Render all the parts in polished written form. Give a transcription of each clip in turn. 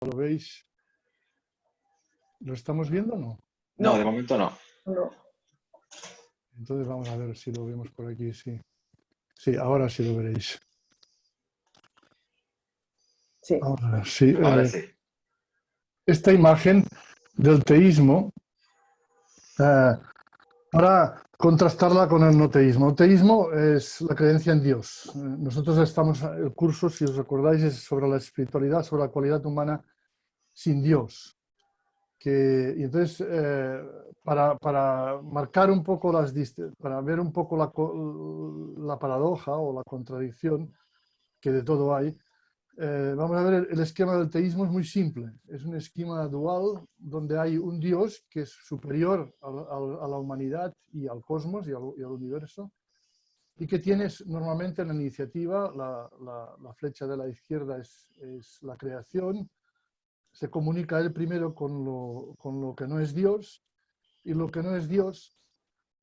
lo veis. ¿Lo estamos viendo o no? No, de momento no. No. Entonces vamos a ver si lo vemos por aquí, sí. Sí, ahora sí lo veréis. Sí. Vamos a ver, sí. Ahora sí. Esta imagen del teísmo, para contrastarla con el no teísmo. El teísmo es la creencia en Dios. Nosotros estamos, el curso, si os recordáis, es sobre la espiritualidad, sobre la cualidad humana sin Dios. Y entonces, para marcar un poco para ver un poco la paradoja o la contradicción que de todo hay, vamos a ver, el esquema del teísmo es muy simple. Es un esquema dual donde hay un Dios que es superior a la humanidad y al cosmos y al universo, y que tienes normalmente en la iniciativa, la flecha de la izquierda es la creación. Se comunica él primero con lo que no es Dios, y lo que no es Dios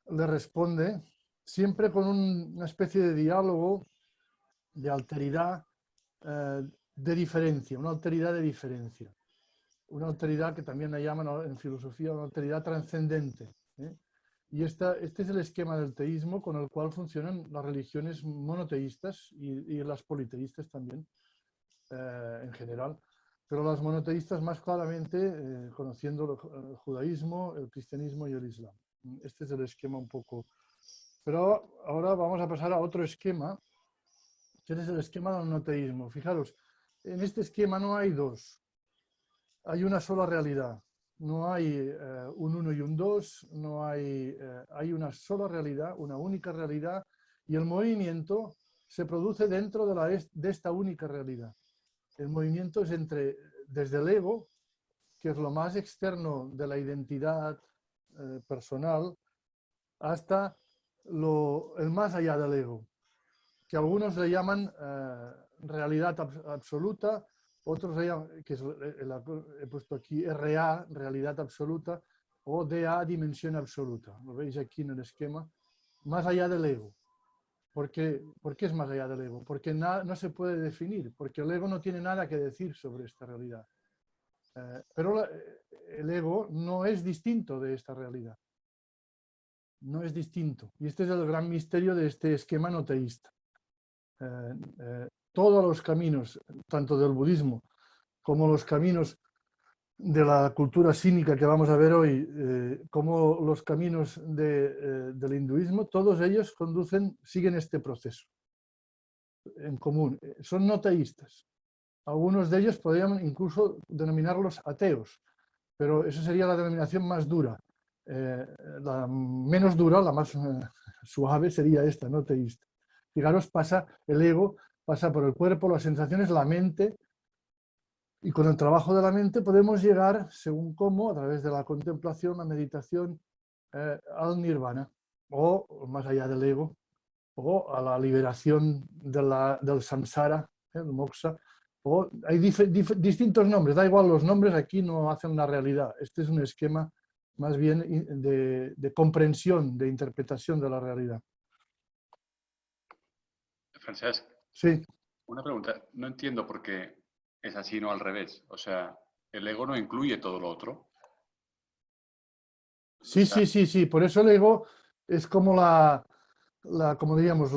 le responde siempre con una especie de diálogo, de alteridad, de diferencia, una alteridad de diferencia. Una alteridad que también la llaman en filosofía una alteridad trascendente. Y este es el esquema del teísmo con el cual funcionan las religiones monoteístas y las politeístas también, en general. Pero las monoteístas más claramente, conociendo el judaísmo, el cristianismo y el islam. Este es el esquema un poco. Pero ahora vamos a pasar a otro esquema, que es el esquema del monoteísmo. Fijaros, en este esquema no hay dos, hay una sola realidad. No hay un uno y un dos, no hay una sola realidad, una única realidad, y el movimiento se produce dentro de esta única realidad. El movimiento es desde el ego, que es lo más externo de la identidad personal, hasta el más allá del ego, que algunos le llaman realidad absoluta, otros le llaman, he puesto aquí RA, realidad absoluta, o DA, dimensión absoluta. Lo veis aquí en el esquema, más allá del ego. ¿Por qué es más allá del ego? Porque no se puede definir, porque el ego no tiene nada que decir sobre esta realidad. Pero el ego no es distinto de esta realidad. No es distinto. Y este es el gran misterio de este esquema no teísta. Todos los caminos, tanto del budismo como los caminos de la cultura sínica que vamos a ver hoy, como los caminos del hinduismo, todos ellos siguen este proceso en común. Son no teístas. Algunos de ellos podrían incluso denominarlos ateos, pero esa sería la denominación más dura. La menos dura, la más suave, sería esta, no teísta. Fijaros, el ego pasa por el cuerpo, las sensaciones, la mente, y con el trabajo de la mente podemos llegar, según cómo, a través de la contemplación, la meditación, al nirvana, o más allá del ego, o a la liberación del samsara, el moksha. Hay distintos nombres, da igual los nombres, aquí no hacen una realidad. Este es un esquema más bien de comprensión, de interpretación de la realidad. Francesc, Sí. una pregunta. No entiendo por qué es así, no al revés. O sea, el ego no incluye todo lo otro. Sí, sí, sí, sí. Por eso el ego es como como diríamos,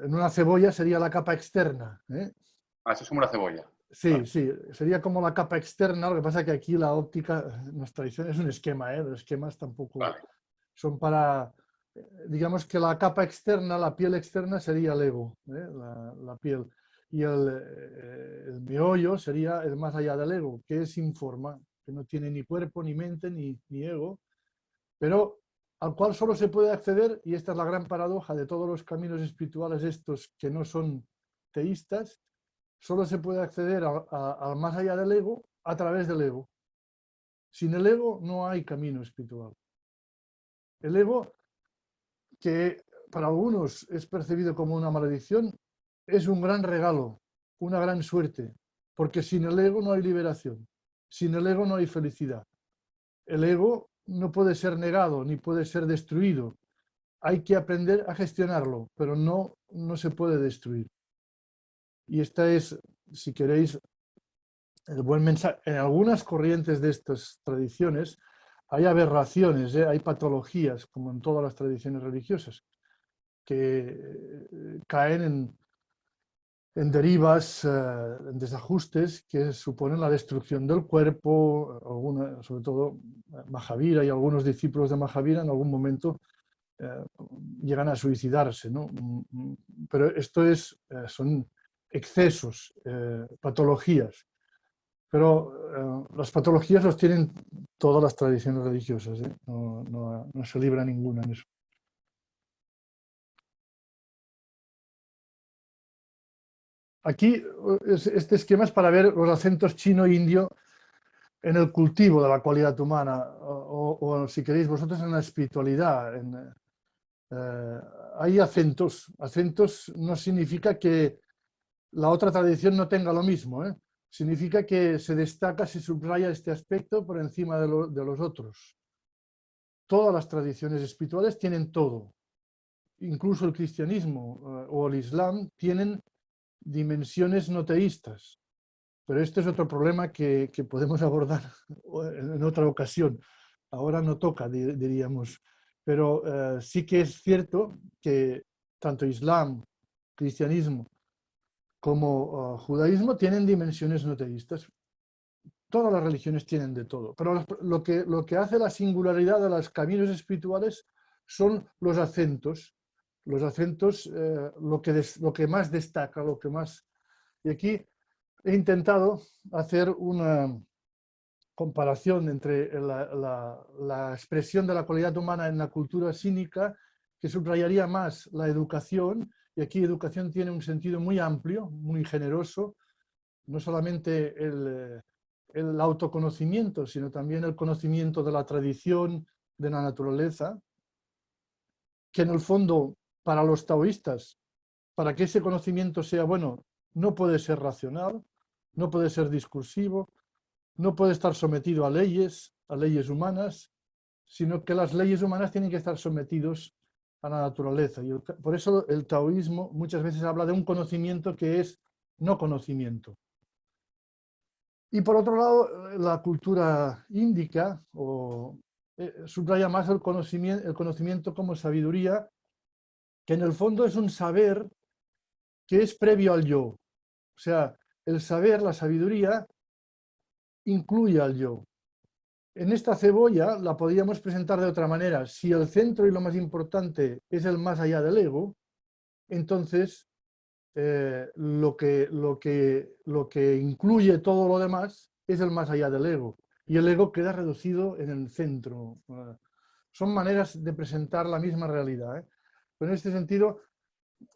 en una cebolla sería la capa externa. Eso es como una cebolla. Sí, Vale. sí, sería como la capa externa. Lo que pasa es que aquí la óptica, nuestra tradición es un esquema, los esquemas tampoco Vale. son para, digamos que la capa externa, la piel externa sería el ego, la piel. Y el meollo sería el más allá del ego, que es sin forma, que no tiene ni cuerpo, ni mente, ni ego, pero al cual solo se puede acceder, y esta es la gran paradoja de todos los caminos espirituales estos que no son teístas, solo se puede acceder al más allá del ego a través del ego. Sin el ego no hay camino espiritual. El ego, que para algunos es percibido como una maldición, es un gran regalo, una gran suerte, porque sin el ego no hay liberación, sin el ego no hay felicidad. El ego no puede ser negado ni puede ser destruido. Hay que aprender a gestionarlo, pero no se puede destruir. Y esta es, si queréis, el buen mensaje. En algunas corrientes de estas tradiciones hay aberraciones, hay patologías, como en todas las tradiciones religiosas, que caen en derivas, en desajustes que suponen la destrucción del cuerpo. Sobre todo Mahavira y algunos discípulos de Mahavira en algún momento eh, llegan a suicidarse, ¿no? Pero esto son excesos, patologías. Pero las patologías las tienen todas las tradiciones religiosas, ¿eh? No se libra ninguna en eso. Aquí este esquema es para ver los acentos chino e indio en el cultivo de la cualidad humana, o si queréis vosotros en la espiritualidad. Eh, Hay acentos. Acentos no significa que la otra tradición no tenga lo mismo, ¿eh? Significa que se destaca, se subraya este aspecto por encima de los otros. Todas las tradiciones espirituales tienen todo. Incluso el cristianismo o el islam tienen dimensiones no teístas. Pero este es otro problema que podemos abordar en otra ocasión. Ahora no toca, diríamos. Pero sí que es cierto que tanto islam, cristianismo, como judaísmo tienen dimensiones no teístas. Todas las religiones tienen de todo. Pero lo que hace la singularidad de los caminos espirituales son los acentos. Los acentos, lo que más destaca, lo que más... Y aquí he intentado hacer una comparación entre la expresión de la cualidad humana en la cultura sínica, que subrayaría más la educación, y aquí educación tiene un sentido muy amplio, muy generoso, no solamente el autoconocimiento, sino también el conocimiento de la tradición, de la naturaleza, que en el fondo, para los taoístas, para que ese conocimiento sea bueno, no puede ser racional, no puede ser discursivo, no puede estar sometido a leyes humanas, sino que las leyes humanas tienen que estar sometidos a la naturaleza. Y por eso el taoísmo muchas veces habla de un conocimiento que es no conocimiento. Y por otro lado, la cultura índica subraya más el conocimiento como sabiduría, que en el fondo es un saber que es previo al yo. O sea, el saber, la sabiduría, incluye al yo. En esta cebolla la podríamos presentar de otra manera. Si el centro y lo más importante es el más allá del ego, entonces lo que incluye todo lo demás es el más allá del ego. Y el ego queda reducido en el centro. Son maneras de presentar la misma realidad, ¿eh? Pero en este sentido,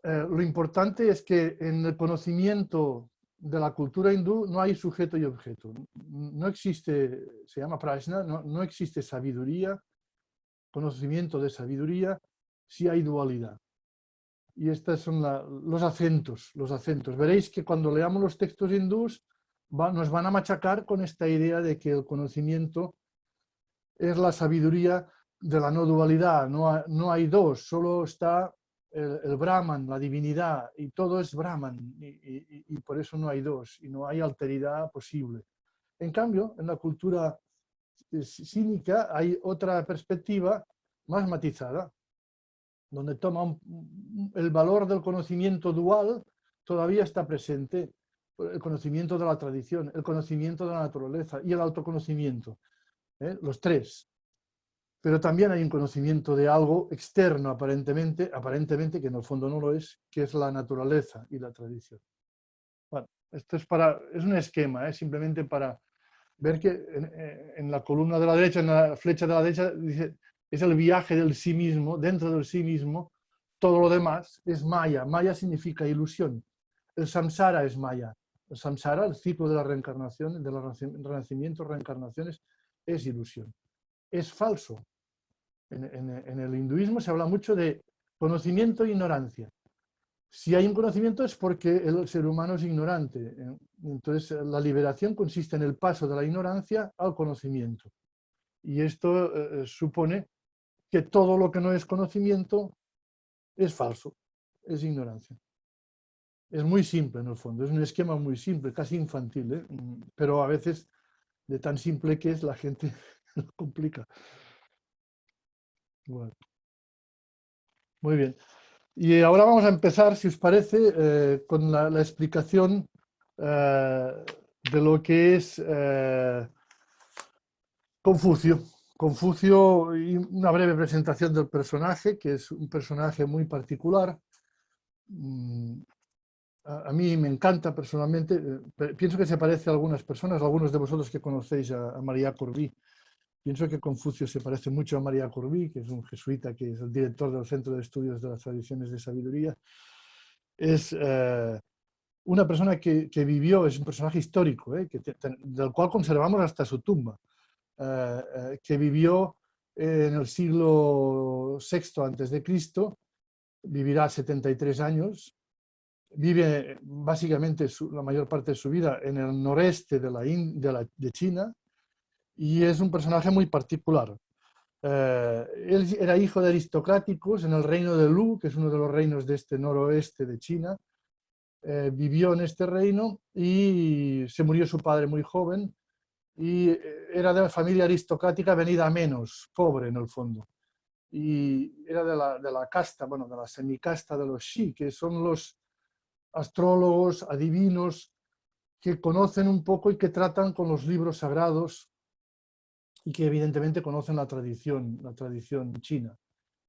lo importante es que en el conocimiento de la cultura hindú no hay sujeto y objeto. No existe, se llama prajna, no existe sabiduría, conocimiento de sabiduría, si hay dualidad. Y estos son los acentos, los acentos. Veréis que cuando leamos los textos hindús nos van a machacar con esta idea de que el conocimiento es la sabiduría de la no dualidad. No hay dos, solo está el Brahman, la divinidad, y todo es Brahman, y por eso no hay dos, y no hay alteridad posible. En cambio, en la cultura cínica hay otra perspectiva más matizada, donde toma el valor del conocimiento dual todavía está presente, el conocimiento de la tradición, el conocimiento de la naturaleza y el autoconocimiento, los tres. Pero también hay un conocimiento de algo externo, aparentemente, que en el fondo no lo es, que es la naturaleza y la tradición. Bueno, esto es un esquema, simplemente para ver que en la columna de la derecha, en la flecha de la derecha, dice, es el viaje del sí mismo, dentro del sí mismo, todo lo demás es maya. Maya significa ilusión. El samsara es maya. El samsara, el ciclo de la reencarnación, de los renacimientos, reencarnaciones, es ilusión. Es falso. En el hinduismo se habla mucho de conocimiento e ignorancia. Si hay un conocimiento es porque el ser humano es ignorante. Entonces, la liberación consiste en el paso de la ignorancia al conocimiento. Y esto supone que todo lo que no es conocimiento es falso, es ignorancia. Es muy simple en el fondo, es un esquema muy simple, casi infantil, ¿eh? Pero a veces de tan simple que es la gente lo complica. Bueno, muy bien. Y ahora vamos a empezar, si os parece, con la explicación de lo que es Confucio. Confucio y una breve presentación del personaje, que es un personaje muy particular. A mí me encanta personalmente, pienso que se parece a algunas personas, algunos de vosotros que conocéis a María Corbí. Pienso que Confucio se parece mucho a María Corbí, que es un jesuita, que es el director del Centro de Estudios de las Tradiciones de Sabiduría. Es una persona que vivió, es un personaje histórico, del cual conservamos hasta su tumba, que vivió en el siglo VI antes de Cristo, vivirá 73 años, vive básicamente la mayor parte de su vida en el noreste de China, y es un personaje muy particular. Él era hijo de aristocráticos en el reino de Lu, que es uno de los reinos de este noroeste de China. Vivió en este reino y se murió su padre muy joven, y era de la familia aristocrática venida a menos, pobre en el fondo. Y era de la casta, bueno, de la semicasta de los Shi, que son los astrólogos, adivinos, que conocen un poco y que tratan con los libros sagrados y que evidentemente conocen la tradición china.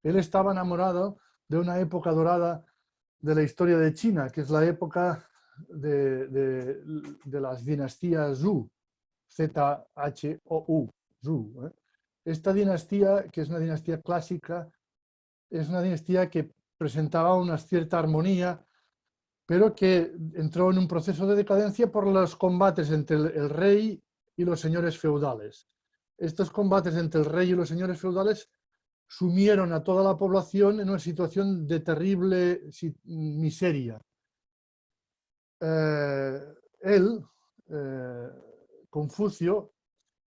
Él estaba enamorado de una época dorada de la historia de China, que es la época de las dinastías Zhou, Z-H-O-U, Zhou. Esta dinastía, que es una dinastía clásica, es una dinastía que presentaba una cierta armonía, pero que entró en un proceso de decadencia por los combates entre el rey y los señores feudales. Estos combates entre el rey y los señores feudales sumieron a toda la población en una situación de terrible miseria. Él, Confucio,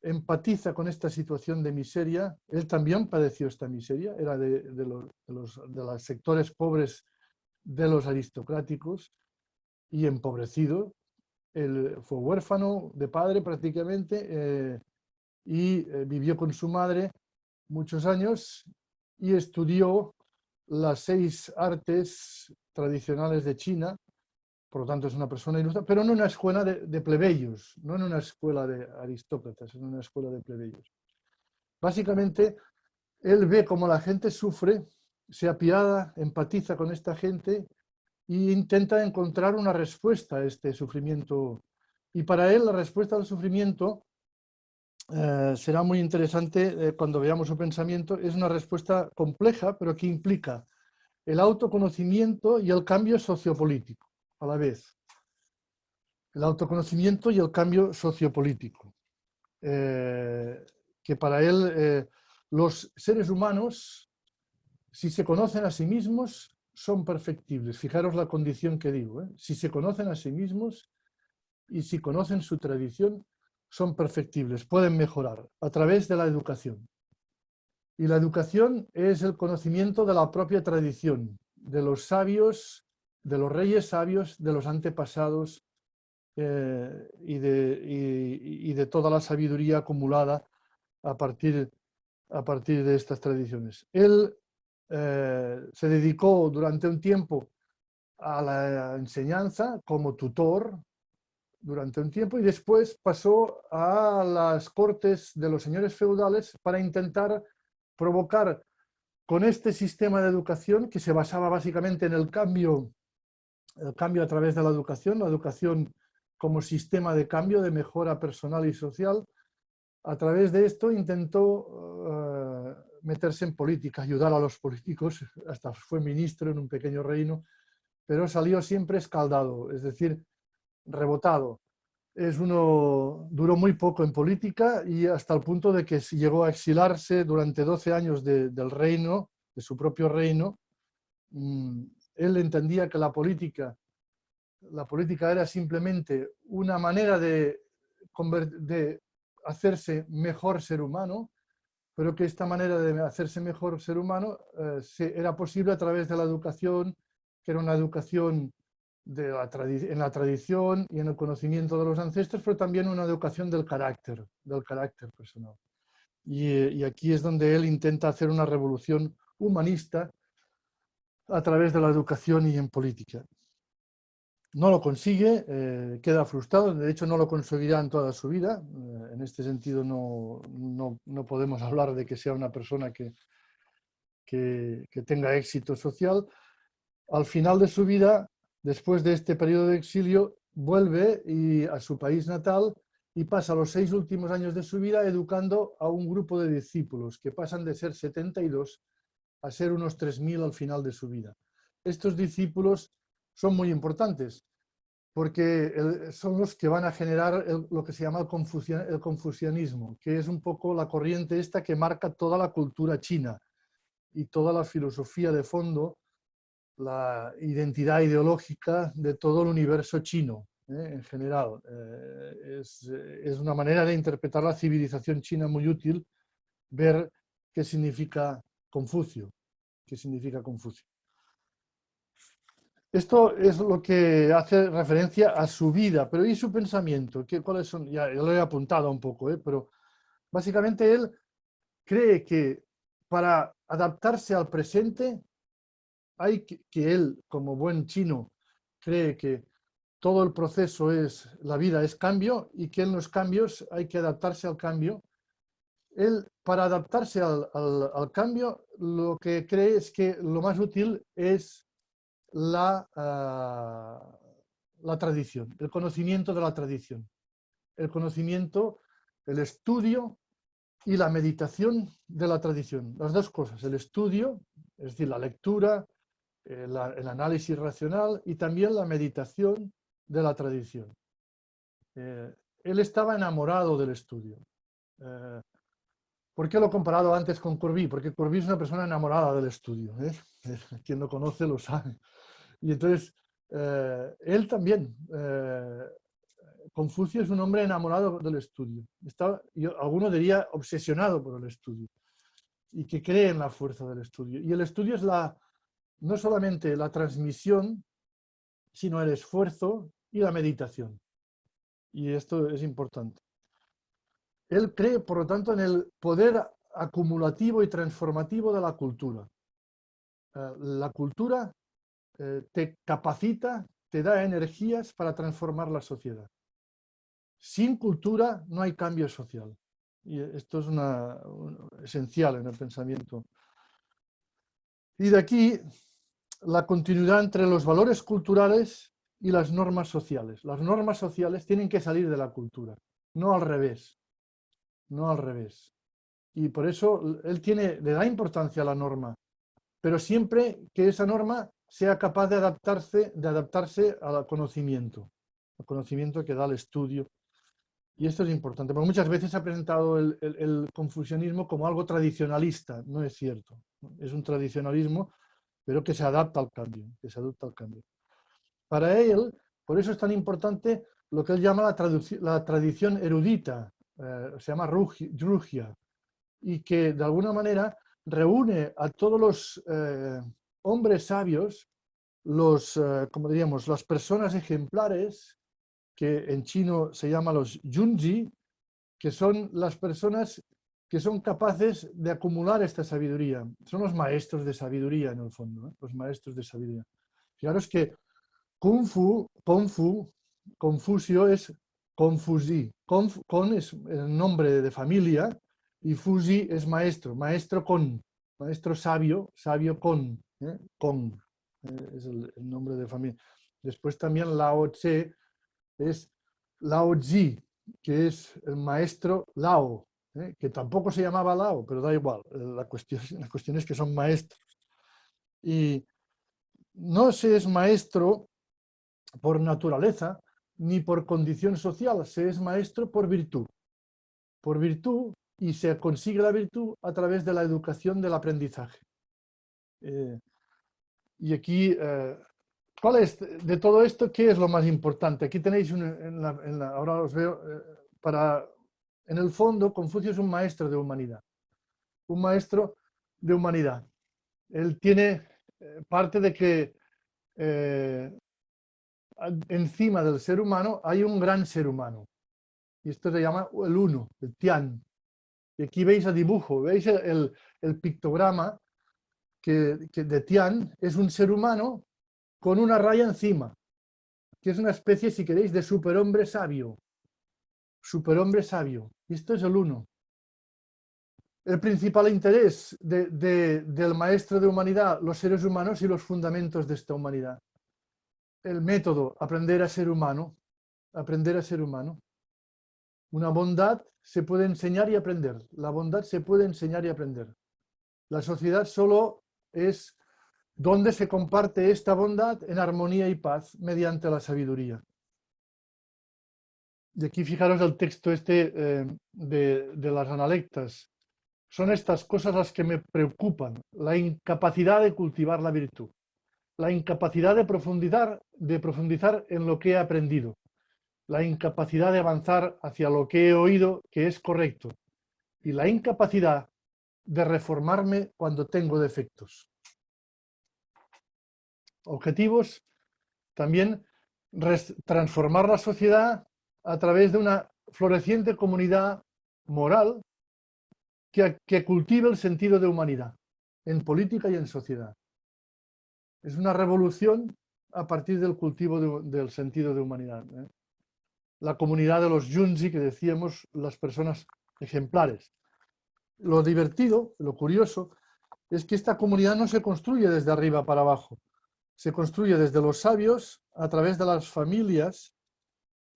empatiza con esta situación de miseria. Él también padeció esta miseria, era de los sectores pobres de los aristocráticos y empobrecido. Él fue huérfano de padre prácticamente, y vivió con su madre muchos años y estudió las 6 artes tradicionales de China. Por lo tanto es una persona ilustre, pero no en una escuela de plebeyos, no en una escuela de aristócratas, en una escuela de plebeyos. Básicamente, él ve cómo la gente sufre, se apiada, empatiza con esta gente e intenta encontrar una respuesta a este sufrimiento. Y para él la respuesta al sufrimiento será muy interesante cuando veamos su pensamiento. Es una respuesta compleja, pero que implica el autoconocimiento y el cambio sociopolítico a la vez. El autoconocimiento y el cambio sociopolítico. Que para él los seres humanos, si se conocen a sí mismos, son perfectibles. Fijaros la condición que digo. Si se conocen a sí mismos y si conocen su tradición, son perfectibles, pueden mejorar a través de la educación. Y la educación es el conocimiento de la propia tradición, de los sabios, de los reyes sabios, de los antepasados, y de toda la sabiduría acumulada a partir de estas tradiciones. Él se dedicó durante un tiempo a la enseñanza como tutor durante un tiempo y después pasó a las cortes de los señores feudales para intentar provocar con este sistema de educación que se basaba básicamente en el cambio a través de la educación como sistema de cambio, de mejora personal y social. A través de esto intentó meterse en política, ayudar a los políticos, hasta fue ministro en un pequeño reino, pero salió siempre escaldado, es decir, rebotado. Duró muy poco en política y hasta el punto de que llegó a exilarse durante 12 años del reino, de su propio reino. Él entendía que la política era simplemente una manera de hacerse mejor ser humano, pero que esta manera de hacerse mejor ser humano era posible a través de la educación, que era una educación en la tradición y en el conocimiento de los ancestros, pero también una educación del carácter personal. Y aquí es donde él intenta hacer una revolución humanista a través de la educación y en política. No lo consigue, queda frustrado, de hecho no lo conseguirá en toda su vida. En este sentido no podemos hablar de que sea una persona que tenga éxito social. Al final de su vida, después de este periodo de exilio, vuelve a su país natal y pasa los 6 últimos años de su vida educando a un grupo de discípulos que pasan de ser 72 a ser unos 3000 al final de su vida. Estos discípulos son muy importantes porque son los que van a generar lo que se llama el confucianismo, que es un poco la corriente esta que marca toda la cultura china y toda la filosofía de fondo, la identidad ideológica de todo el universo chino, en general. Es una manera de interpretar la civilización china muy útil, ver qué significa Confucio. ¿Qué significa Confucio? Esto es lo que hace referencia a su vida, pero ¿y su pensamiento? ¿Cuáles son? Ya lo he apuntado un poco, pero básicamente él cree que para adaptarse al presente hay que él, como buen chino, cree que todo el proceso la vida es cambio y que en los cambios hay que adaptarse al cambio. Él, para adaptarse al cambio, lo que cree es que lo más útil es la tradición, el conocimiento de la tradición. El conocimiento, el estudio y la meditación de la tradición. Las dos cosas, el estudio, es decir, la lectura, el análisis racional y también la meditación de la tradición. Él estaba enamorado del estudio. ¿Por qué lo he comparado antes con Courbet? Porque Courbet es una persona enamorada del estudio. Quien lo conoce lo sabe. Y entonces, él también, Confucio es un hombre enamorado del estudio. Alguno diría obsesionado por el estudio. Y que cree en la fuerza del estudio. Y el estudio es no solamente la transmisión, sino el esfuerzo y la meditación. Y esto es importante. Él cree, por lo tanto, en el poder acumulativo y transformativo de la cultura. La cultura te capacita, te da energías para transformar la sociedad. Sin cultura no hay cambio social. Y esto es esencial en el pensamiento. Y de aquí la continuidad entre los valores culturales y las normas sociales. Las normas sociales tienen que salir de la cultura, no al revés. No al revés. Y por eso él le da importancia a la norma, pero siempre que esa norma sea capaz de adaptarse al conocimiento que da el estudio. Y esto es importante, porque muchas veces se ha presentado el confucianismo como algo tradicionalista. No es cierto. Es un tradicionalismo, pero que se adapta al cambio, Para él, por eso es tan importante lo que él llama la tradición erudita, se llama Rugia, y que de alguna manera reúne a todos los hombres sabios, como diríamos, las personas ejemplares, que en chino se llama los Junji, que son las personas que son capaces de acumular esta sabiduría. Son los maestros de sabiduría, en el fondo, los maestros de sabiduría. Fijaros que Confucio es Confusi. Con es el nombre de familia y Fusi es maestro, maestro sabio, sabio con, es el nombre de familia. Después también Lao Tse es Lao Tzu, que es el maestro Lao, que tampoco se llamaba Lao, pero da igual, la cuestión es que son maestros. Y no se es maestro por naturaleza ni por condición social, se es maestro por virtud. Por virtud, y se consigue la virtud a través de la educación del aprendizaje. Y aquí, ¿cuál es de todo esto? ¿Qué es lo más importante? Aquí tenéis, ahora os veo, en el fondo, Confucio es un maestro de humanidad. Un maestro de humanidad. Él tiene parte de que encima del ser humano hay un gran ser humano. Y esto se llama el uno, el Tian. Y aquí veis el dibujo, veis el pictograma que de Tian es un ser humano con una raya encima, que es una especie, si queréis, de superhombre sabio. Superhombre sabio. Y esto es el uno. El principal interés del maestro de humanidad, los seres humanos y los fundamentos de esta humanidad. El método, aprender a ser humano. Aprender a ser humano. Una bondad se puede enseñar y aprender. La bondad se puede enseñar y aprender. La sociedad solo es donde se comparte esta bondad en armonía y paz mediante la sabiduría. Y aquí fijaros el texto de las analectas. Son estas cosas las que me preocupan. La incapacidad de cultivar la virtud. La incapacidad de profundizar en lo que he aprendido. La incapacidad de avanzar hacia lo que he oído que es correcto. Y la incapacidad de reformarme cuando tengo defectos. Objetivos, también transformar la sociedad a través de una floreciente comunidad moral que cultive el sentido de humanidad, en política y en sociedad. Es una revolución a partir del cultivo del sentido de humanidad. La comunidad de los Yunzi, que decíamos, las personas ejemplares. Lo divertido, lo curioso, es que esta comunidad no se construye desde arriba para abajo. Se construye desde los sabios, a través de las familias,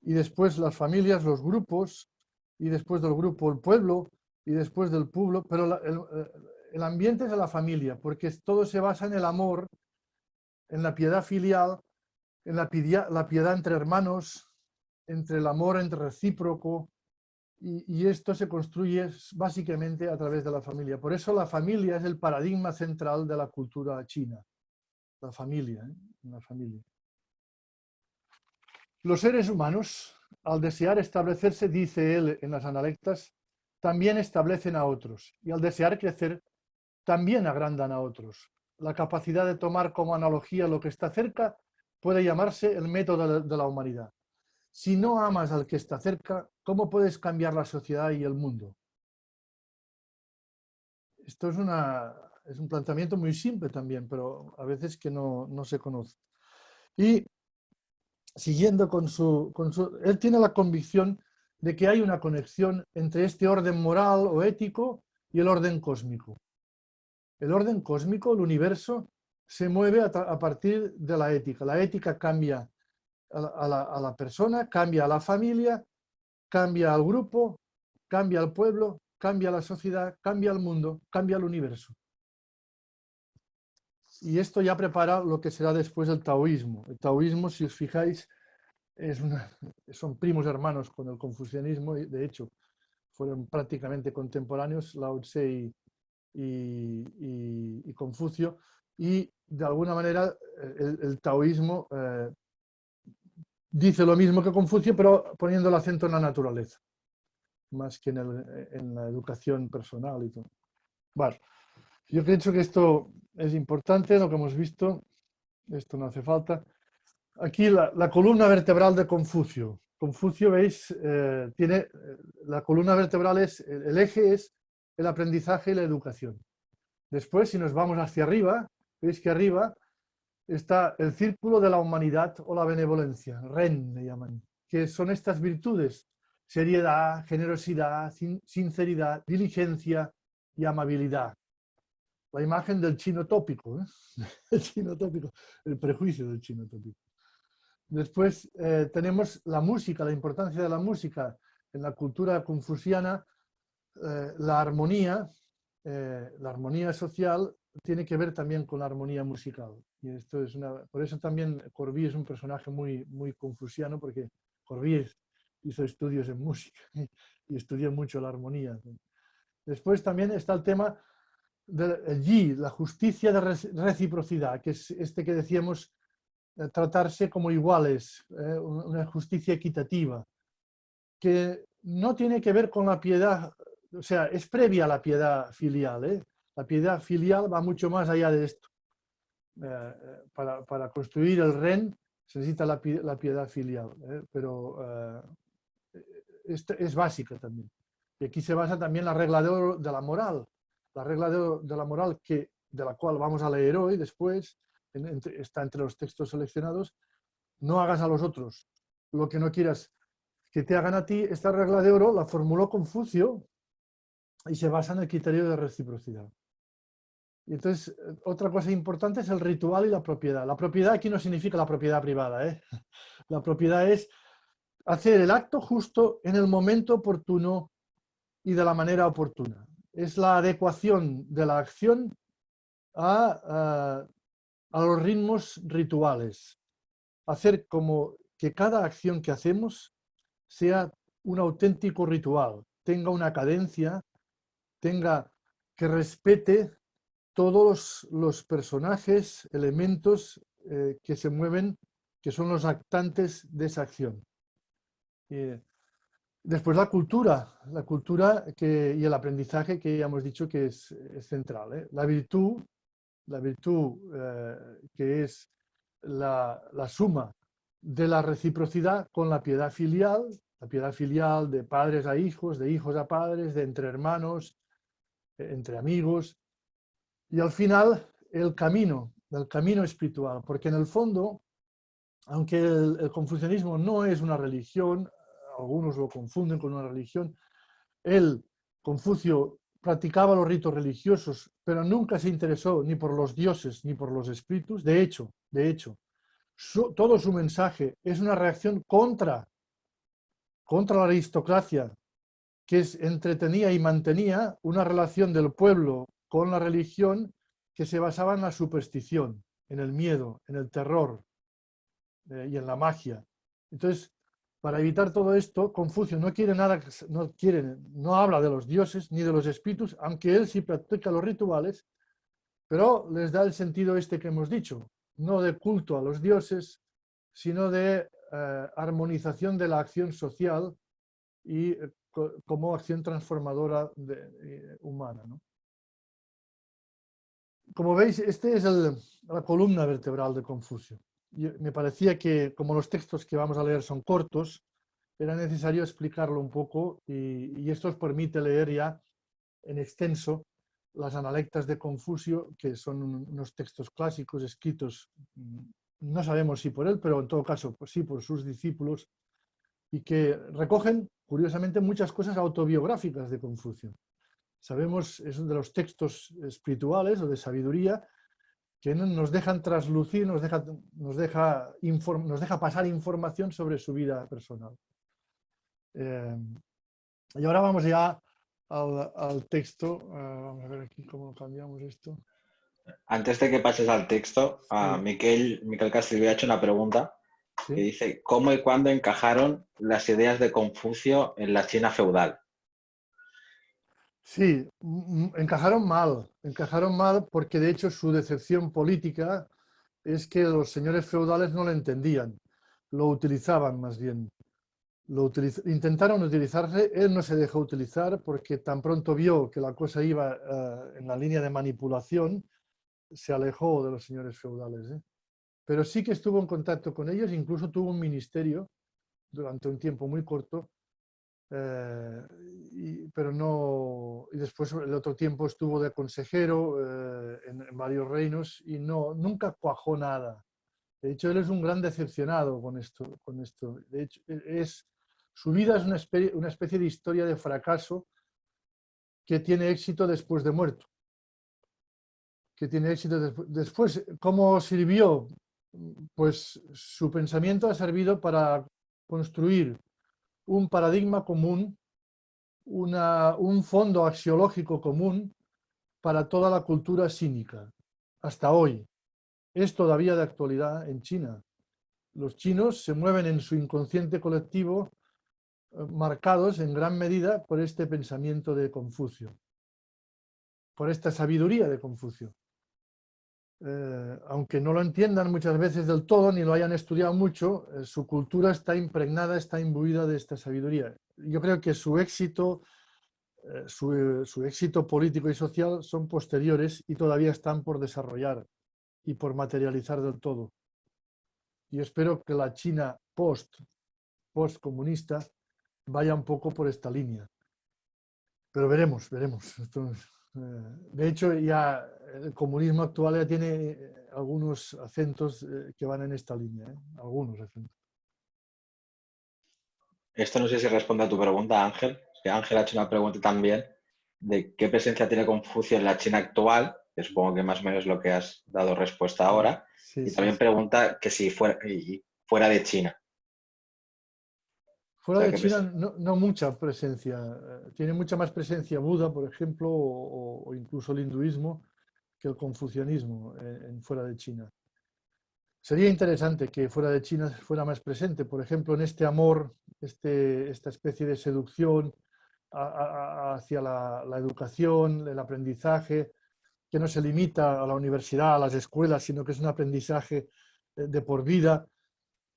y después las familias, los grupos, y después del grupo el pueblo, y después del pueblo, pero el ambiente es de la familia, porque todo se basa en el amor, en la piedad filial, en la piedad entre hermanos, entre el amor entre recíproco, y esto se construye básicamente a través de la familia. Por eso la familia es el paradigma central de la cultura china. La familia, la familia. Los seres humanos, al desear establecerse, dice él en las analectas, también establecen a otros. Y al desear crecer, también agrandan a otros. La capacidad de tomar como analogía lo que está cerca puede llamarse el método de la humanidad. Si no amas al que está cerca, ¿cómo puedes cambiar la sociedad y el mundo? Esto es un planteamiento muy simple también, pero a veces que no se conoce. Y siguiendo él tiene la convicción de que hay una conexión entre este orden moral o ético y el orden cósmico. El orden cósmico, el universo, se mueve a partir de la ética. La ética cambia a la persona, cambia a la familia, cambia al grupo, cambia al pueblo, cambia a la sociedad, cambia al mundo, cambia al universo. Y esto ya prepara lo que será después el taoísmo. El taoísmo, si os fijáis, son primos hermanos con el confucianismo, y de hecho fueron prácticamente contemporáneos, Lao Tse y Confucio, y de alguna manera el taoísmo dice lo mismo que Confucio, pero poniendo el acento en la naturaleza, más que en la educación personal y todo. Bueno, yo pienso que esto es importante, lo que hemos visto, esto no hace falta. Aquí la columna vertebral de Confucio. Confucio, veis, tiene la columna vertebral, el eje es el aprendizaje y la educación. Después, si nos vamos hacia arriba, veis que arriba está el círculo de la humanidad o la benevolencia, Ren le llaman, que son estas virtudes: seriedad, generosidad, sinceridad, diligencia y amabilidad. La imagen del chino tópico, el chino tópico, el prejuicio del chino tópico. Después tenemos la música, la importancia de la música en la cultura confuciana, la armonía social tiene que ver también con la armonía musical. Y esto es por eso también Corbí es un personaje muy, muy confuciano, porque Corbí hizo estudios en música y estudió mucho la armonía. Después también está el tema del yi, la justicia de reciprocidad, que es este que decíamos, tratarse como iguales, una justicia equitativa, que no tiene que ver con la piedad, o sea, es previa a la piedad filial. La piedad filial va mucho más allá de esto. Para construir el Ren se necesita la piedad filial, pero es básica también. Y aquí se basa también la regla de oro de la moral, la regla de la moral de la cual vamos a leer hoy, después, está entre los textos seleccionados: no hagas a los otros lo que no quieras que te hagan a ti. Esta regla de oro la formuló Confucio y se basa en el criterio de reciprocidad. Y entonces, otra cosa importante es el ritual y la propiedad. La propiedad aquí no significa la propiedad privada, ¿eh? La propiedad es hacer el acto justo en el momento oportuno y de la manera oportuna. Es la adecuación de la acción a los ritmos rituales. Hacer como que cada acción que hacemos sea un auténtico ritual, tenga una cadencia, que respete todos los personajes, elementos que se mueven, que son los actantes de esa acción. Después la cultura y el aprendizaje, que ya hemos dicho que es central, ¿eh? La virtud que es la suma de la reciprocidad con la piedad filial de padres a hijos, de hijos a padres, de entre hermanos, entre amigos, y al final el camino espiritual, porque en el fondo, aunque el confucianismo no es una religión, algunos lo confunden con una religión, Confucio practicaba los ritos religiosos, pero nunca se interesó ni por los dioses ni por los espíritus. De hecho, todo su mensaje es una reacción contra la aristocracia, que entretenía y mantenía una relación del pueblo con la religión que se basaba en la superstición, en el miedo, en el terror y en la magia. Entonces, para evitar todo esto, Confucio no quiere nada, no habla de los dioses ni de los espíritus, aunque él sí practica los rituales, pero les da el sentido este que hemos dicho, no de culto a los dioses, sino de armonización de la acción social y como acción transformadora humana, ¿no? Como veis, esta es la columna vertebral de Confucio. Me parecía que, como los textos que vamos a leer son cortos, era necesario explicarlo un poco y esto os permite leer ya en extenso las analectas de Confucio, que son unos textos clásicos escritos, no sabemos si por él, pero en todo caso pues sí por sus discípulos, y que recogen, curiosamente, muchas cosas autobiográficas de Confucio. Sabemos, es uno de los textos espirituales o de sabiduría que nos dejan traslucir, nos deja pasar información sobre su vida personal. Y ahora vamos ya al texto. Vamos a ver aquí cómo cambiamos esto. Antes de que pases al texto, Sí. Miquel Castellví ha hecho una pregunta ¿Sí? que dice: ¿cómo y cuándo encajaron las ideas de Confucio en la China feudal? Sí, encajaron mal porque de hecho su decepción política es que los señores feudales no lo entendían, lo utilizaban más bien. Intentaron utilizarse, él no se dejó utilizar porque tan pronto vio que la cosa iba en la línea de manipulación, se alejó de los señores feudales, ¿eh? Pero sí que estuvo en contacto con ellos, incluso tuvo un ministerio durante un tiempo muy corto, pero no, y después el otro tiempo estuvo de consejero en varios reinos y nunca cuajó nada. De hecho, él es un gran decepcionado con esto. De hecho, su vida es una especie de historia de fracaso que tiene éxito después de muerto. Después. ¿Cómo sirvió? Pues su pensamiento ha servido para construir un paradigma común, un fondo axiológico común para toda la cultura sínica, hasta hoy. Es todavía de actualidad en China. Los chinos se mueven en su inconsciente colectivo marcados en gran medida por este pensamiento de Confucio, por esta sabiduría de Confucio. Aunque no lo entiendan muchas veces del todo, ni lo hayan estudiado mucho, su cultura está impregnada, está imbuida de esta sabiduría. Yo creo que su éxito político y social son posteriores y todavía están por desarrollar y por materializar del todo. y espero que la China post-comunista vaya un poco por esta línea. Pero veremos. De hecho, ya el comunismo actual ya tiene algunos acentos que van en esta línea, algunos acentos. Esto no sé si responde a tu pregunta, Ángel. Que Ángel ha hecho una pregunta también de qué presencia tiene Confucio en la China actual, que supongo que más o menos es lo que has dado respuesta ahora. Sí, Y sí, también sí. pregunta que si fuera de China. O Fuera sea, de China no mucha presencia. Tiene mucha más presencia Buda, por ejemplo, o incluso el hinduismo, que el confucianismo fuera de China. Sería interesante que fuera de China fuera más presente, por ejemplo, en este amor, esta especie de seducción hacia la educación, el aprendizaje, que no se limita a la universidad, a las escuelas, sino que es un aprendizaje de por vida,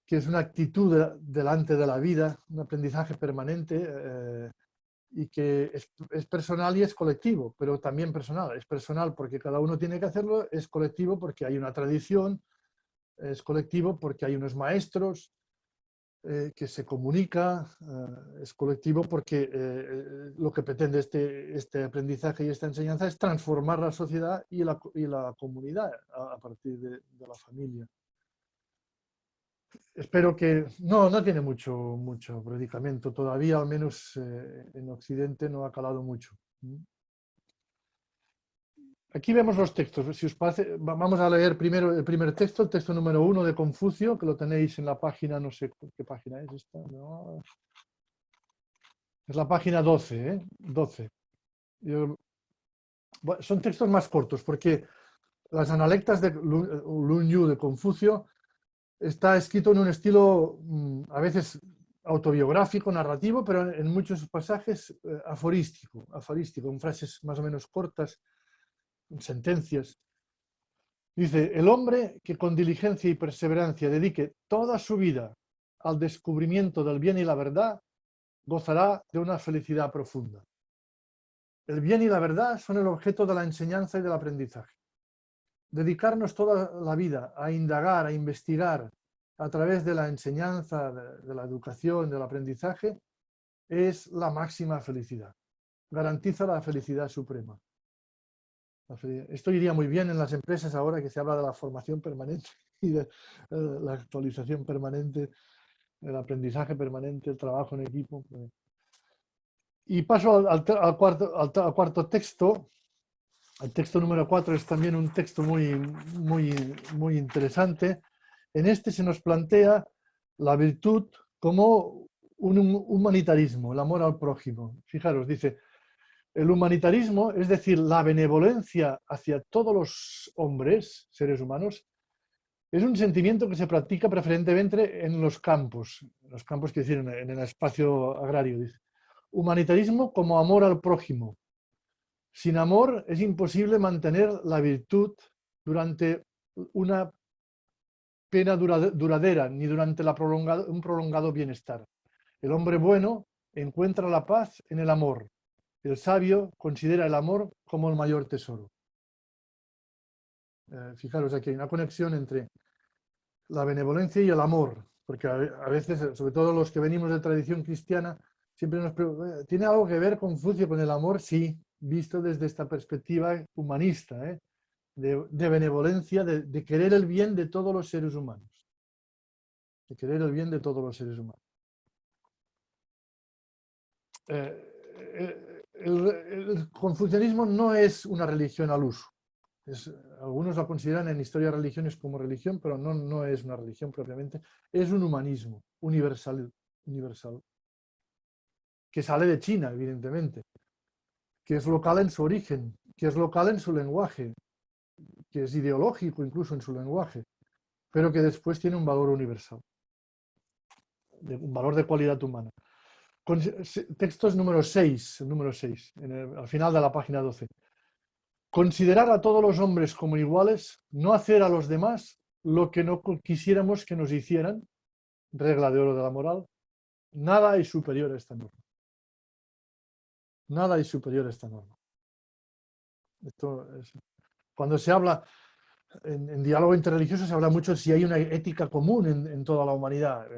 que es una actitud delante de la vida, un aprendizaje permanente y que es personal y es colectivo, pero también personal. Es personal porque cada uno tiene que hacerlo, es colectivo porque hay una tradición, es colectivo porque hay unos maestros que se comunica, es colectivo porque lo que pretende este aprendizaje y esta enseñanza es transformar la sociedad y la comunidad a partir de la familia. Espero que no tiene mucho predicamento todavía, al menos en Occidente no ha calado mucho. Aquí vemos los textos. Si os parece, vamos a leer primero el primer texto, el texto número 1 de Confucio, que lo tenéis en la página, no sé qué página es esta. No. Es la página 12. 12. Son textos más cortos, porque las analectas de Lun Yu de Confucio está escrito en un estilo a veces autobiográfico, narrativo, pero en muchos pasajes aforístico, en frases más o menos cortas, en sentencias. Dice, el hombre que con diligencia y perseverancia dedique toda su vida al descubrimiento del bien y la verdad, gozará de una felicidad profunda. El bien y la verdad son el objeto de la enseñanza y del aprendizaje. Dedicarnos toda la vida a indagar, a investigar a través de la enseñanza, de la educación, del aprendizaje, es la máxima felicidad. Garantiza la felicidad suprema. Esto iría muy bien en las empresas ahora que se habla de la formación permanente y de la actualización permanente, el aprendizaje permanente, el trabajo en equipo. Y paso al cuarto texto. El texto número 4 es también un texto muy interesante. En este se nos plantea la virtud como un humanitarismo, el amor al prójimo. Fijaros, dice, el humanitarismo, es decir, la benevolencia hacia todos los hombres, seres humanos, es un sentimiento que se practica preferentemente en los campos quiere decir, en el espacio agrario. Dice. Humanitarismo como amor al prójimo. Sin amor es imposible mantener la virtud durante una pena duradera, ni durante un prolongado bienestar. El hombre bueno encuentra la paz en el amor. El sabio considera el amor como el mayor tesoro. Fijaros, aquí hay una conexión entre la benevolencia y el amor, porque a veces, sobre todo los que venimos de tradición cristiana, siempre nos preguntan, ¿tiene algo que ver Confucio con el amor? Sí, visto desde esta perspectiva humanista, de benevolencia, de querer el bien de todos los seres humanos. De querer el bien de todos los seres humanos. El confucianismo no es una religión al uso. Algunos la consideran en historia de religiones como religión, pero no es una religión propiamente. Es un humanismo universal, que sale de China, evidentemente, que es local en su origen, que es local en su lenguaje, que es ideológico incluso en su lenguaje, pero que después tiene un valor universal, un valor de cualidad humana. Textos número 6, al final de la página 12. Considerar a todos los hombres como iguales, no hacer a los demás lo que no quisiéramos que nos hicieran, regla de oro de la moral, nada es superior a esta norma. Nada es superior a esta norma. Cuando se habla en diálogo interreligioso se habla mucho de si hay una ética común en toda la humanidad.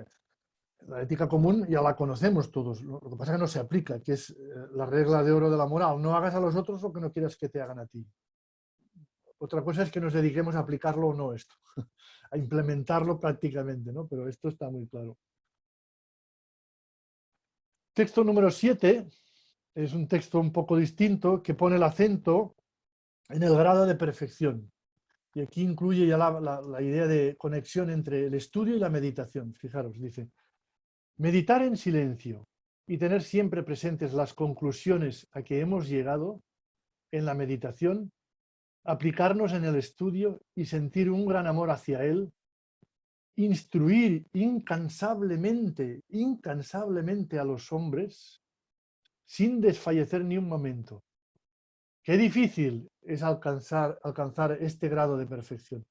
La ética común ya la conocemos todos, lo que pasa es que no se aplica, que es la regla de oro de la moral. No hagas a los otros lo que no quieras que te hagan a ti. Otra cosa es que nos dediquemos a aplicarlo o no esto, a implementarlo prácticamente, ¿no? Pero esto está muy claro. Texto número 7 es un texto un poco distinto que pone el acento en el grado de perfección. Y aquí incluye ya la idea de conexión entre el estudio y la meditación. Fijaros, dice, meditar en silencio y tener siempre presentes las conclusiones a que hemos llegado en la meditación, aplicarnos en el estudio y sentir un gran amor hacia él, instruir incansablemente a los hombres sin desfallecer ni un momento. Qué difícil es alcanzar este grado de perfección.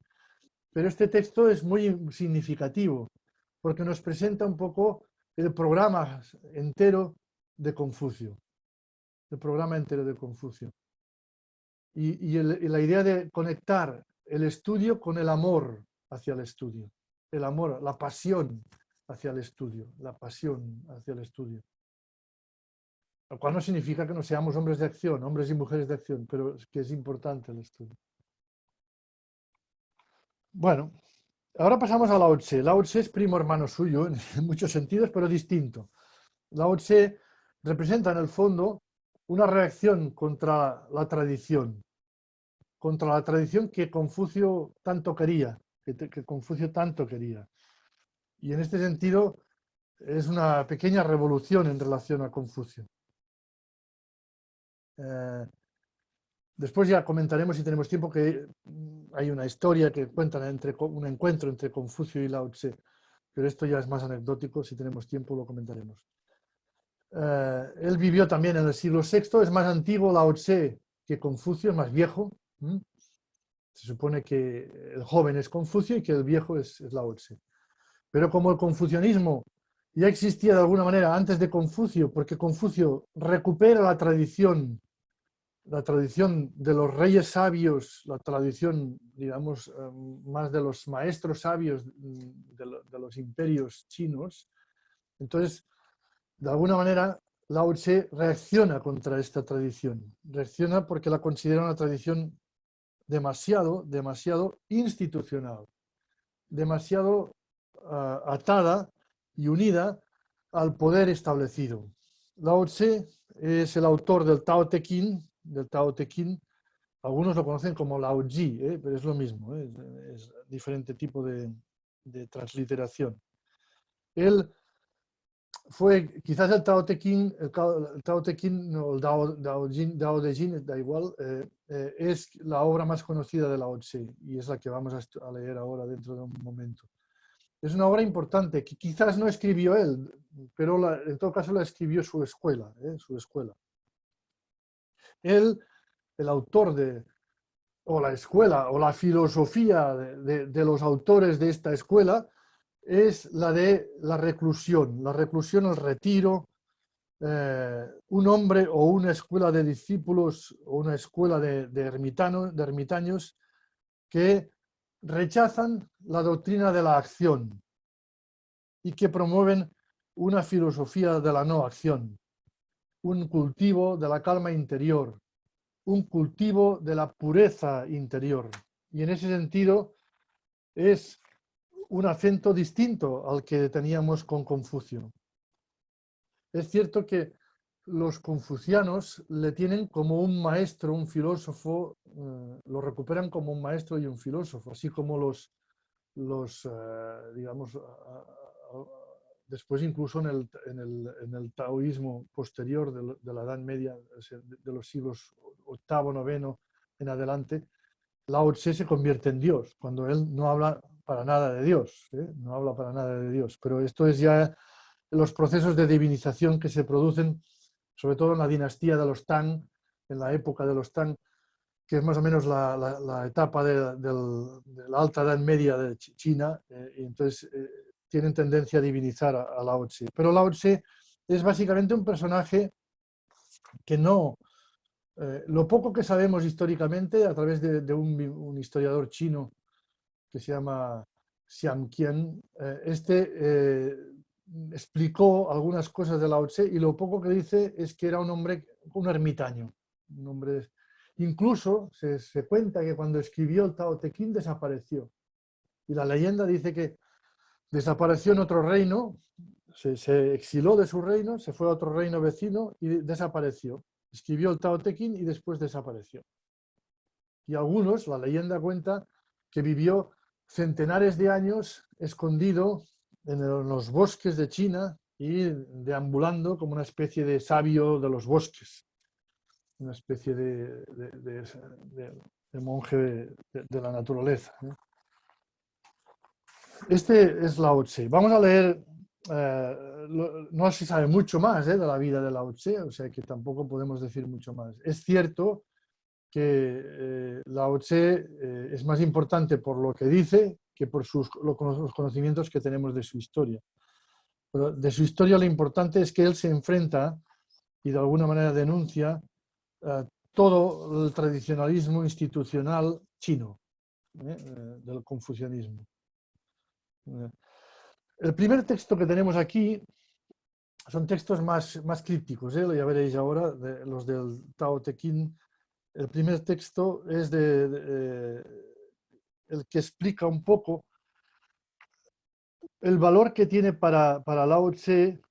Pero este texto es muy significativo porque nos presenta un poco el programa entero de Confucio. El programa entero de Confucio. Y la idea de conectar el estudio con el amor hacia el estudio. El amor, la pasión hacia el estudio. La pasión hacia el estudio. Lo cual no significa que no seamos hombres de acción, hombres y mujeres de acción, pero es que es importante el estudio. Bueno, ahora pasamos a Lao Tse. Lao Tse es primo hermano suyo en muchos sentidos, pero distinto. Lao Tse representa en el fondo una reacción contra la tradición que Confucio tanto quería, que Confucio tanto quería. Y en este sentido es una pequeña revolución en relación a Confucio. Después ya comentaremos, si tenemos tiempo, que hay una historia que cuenta un encuentro entre Confucio y Lao Tse, pero esto ya es más anecdótico, si tenemos tiempo lo comentaremos. Él vivió también en el siglo VI, es más antiguo Lao Tse que Confucio, es más viejo. Se supone que el joven es Confucio y que el viejo es Lao Tse. Pero como el confucianismo ya existía de alguna manera antes de Confucio, porque Confucio recupera la tradición de los reyes sabios, la tradición, digamos, más de los maestros sabios de los imperios chinos. Entonces, de alguna manera, Lao Tse reacciona contra esta tradición. Reacciona porque la considera una tradición demasiado institucional, demasiado atada y unida al poder establecido. Lao Tse es el autor del Tao Te Ching, algunos lo conocen como Lao Ji, pero es lo mismo, es diferente tipo de transliteración. Él fue, quizás el Tao Te Ching, no, el Dao De Jing, da igual, es la obra más conocida de Lao Tse y es la que vamos a leer ahora dentro de un momento. Es una obra importante que quizás no escribió él, pero en todo caso la escribió su escuela. Él, el autor o la escuela, o la filosofía de los autores de esta escuela, es la de la reclusión, el retiro, un hombre o una escuela de discípulos o una escuela de ermitaños que rechazan la doctrina de la acción y que promueven una filosofía de la no acción, un cultivo de la calma interior, un cultivo de la pureza interior. Y en ese sentido es un acento distinto al que teníamos con Confucio. Es cierto que los confucianos le tienen como un maestro, un filósofo, lo recuperan como un maestro y un filósofo, así como digamos, después incluso en el taoísmo posterior de la Edad Media, de los siglos VIII, IX en adelante, Lao Tse se convierte en Dios, cuando él no habla para nada de Dios, no habla para nada de Dios, pero esto es ya los procesos de divinización que se producen, sobre todo en la dinastía de los Tang, en la época de los Tang, que es más o menos la etapa de la alta Edad Media de China, y entonces tienen tendencia a divinizar a Lao Tse. Pero Lao Tse es básicamente un personaje que no Lo poco que sabemos históricamente, a través de un historiador chino que se llama Xiang Qian, explicó algunas cosas de Lao Tse y lo poco que dice es que era un hombre, un ermitaño. Un hombre, incluso se cuenta que cuando escribió el Tao Te Ching desapareció. Y la leyenda dice que desapareció en otro reino, se exiló de su reino, se fue a otro reino vecino y desapareció. Escribió el Tao Te Ching y después desapareció. Y algunos, la leyenda cuenta, que vivió centenares de años escondido en los bosques de China y deambulando como una especie de sabio de los bosques, una especie de monje de la naturaleza. Este es Lao Tse. Vamos a leer, no se sabe mucho más de la vida de Lao Tse, o sea que tampoco podemos decir mucho más. Es cierto que Lao Tse es más importante por lo que dice que por los conocimientos que tenemos de su historia. Pero de su historia lo importante es que él se enfrenta y de alguna manera denuncia todo el tradicionalismo institucional chino, del confucianismo. El primer texto que tenemos aquí son textos más crípticos, ya veréis ahora, los del Tao Te Ching. El primer texto es el que explica un poco el valor que tiene para Lao Tse,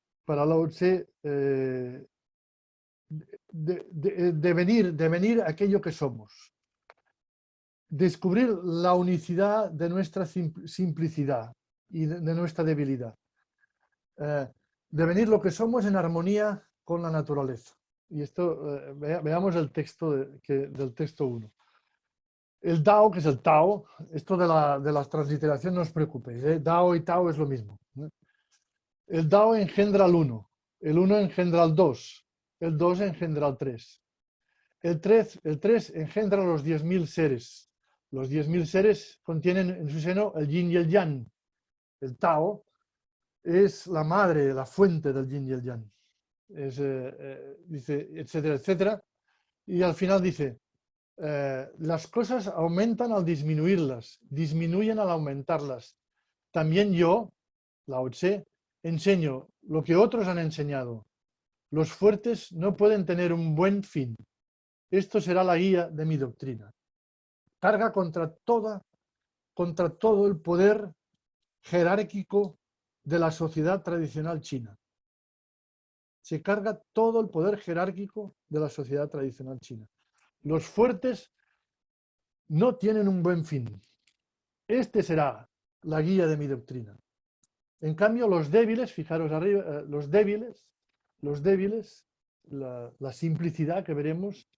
devenir aquello que somos. Descubrir la unicidad de nuestra simplicidad y de nuestra debilidad. Devenir lo que somos en armonía con la naturaleza. Y esto, veamos el texto del texto 1. El Dao, que es el Tao, esto de la transliteración no os preocupéis, Dao y Tao es lo mismo. El Dao engendra al 1, el 1 engendra al 2, el 2 engendra al 3. El 3 engendra a los 10.000 seres. Los 10.000 seres contienen en su seno el yin y el yang. El Tao es la madre, la fuente del yin y el yang. Dice, etcétera, etcétera. Y al final dice, las cosas aumentan al disminuirlas, disminuyen al aumentarlas. También yo, Lao Tse, enseño lo que otros han enseñado. Los fuertes no pueden tener un buen fin. Esto será la guía de mi doctrina. Carga contra todo el poder jerárquico de la sociedad tradicional china. Se carga todo el poder jerárquico de la sociedad tradicional china. Los fuertes no tienen un buen fin. Este será la guía de mi doctrina. En cambio, los débiles, fijaros arriba, los débiles, la simplicidad que veremos,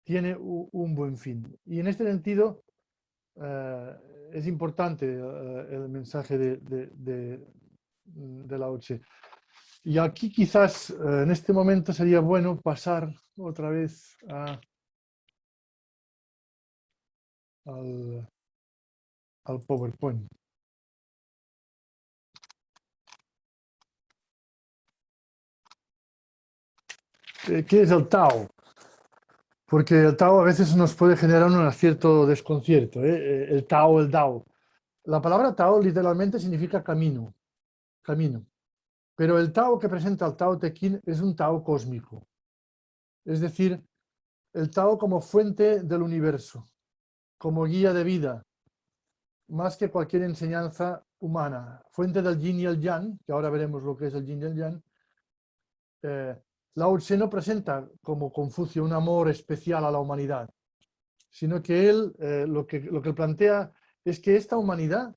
tiene un buen fin. Y en este sentido, es importante el mensaje de Lao Tse. Y aquí quizás en este momento sería bueno pasar otra vez al PowerPoint. ¿Qué es el Tao? Porque el Tao a veces nos puede generar un cierto desconcierto. El Tao, el Dao. La palabra Tao literalmente significa camino. Pero el Tao que presenta el Tao Te Ching es un Tao cósmico. Es decir, el Tao como fuente del universo, como guía de vida, más que cualquier enseñanza humana. Fuente del yin y el yang, que ahora veremos lo que es el yin y el yang. Lao Tse no presenta como Confucio un amor especial a la humanidad, sino que él lo que plantea es que esta humanidad,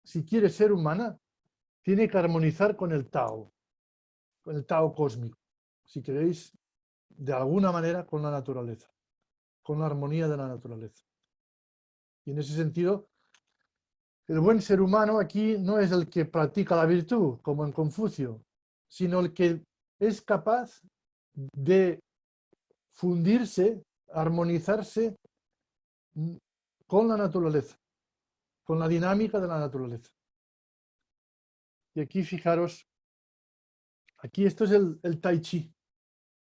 si quiere ser humana, tiene que armonizar con el Tao cósmico, si queréis, de alguna manera con la naturaleza, con la armonía de la naturaleza. Y en ese sentido, el buen ser humano aquí no es el que practica la virtud, como en Confucio, sino el que es capaz de fundirse, armonizarse con la naturaleza, con la dinámica de la naturaleza. Y aquí fijaros, aquí esto es el Tai Chi.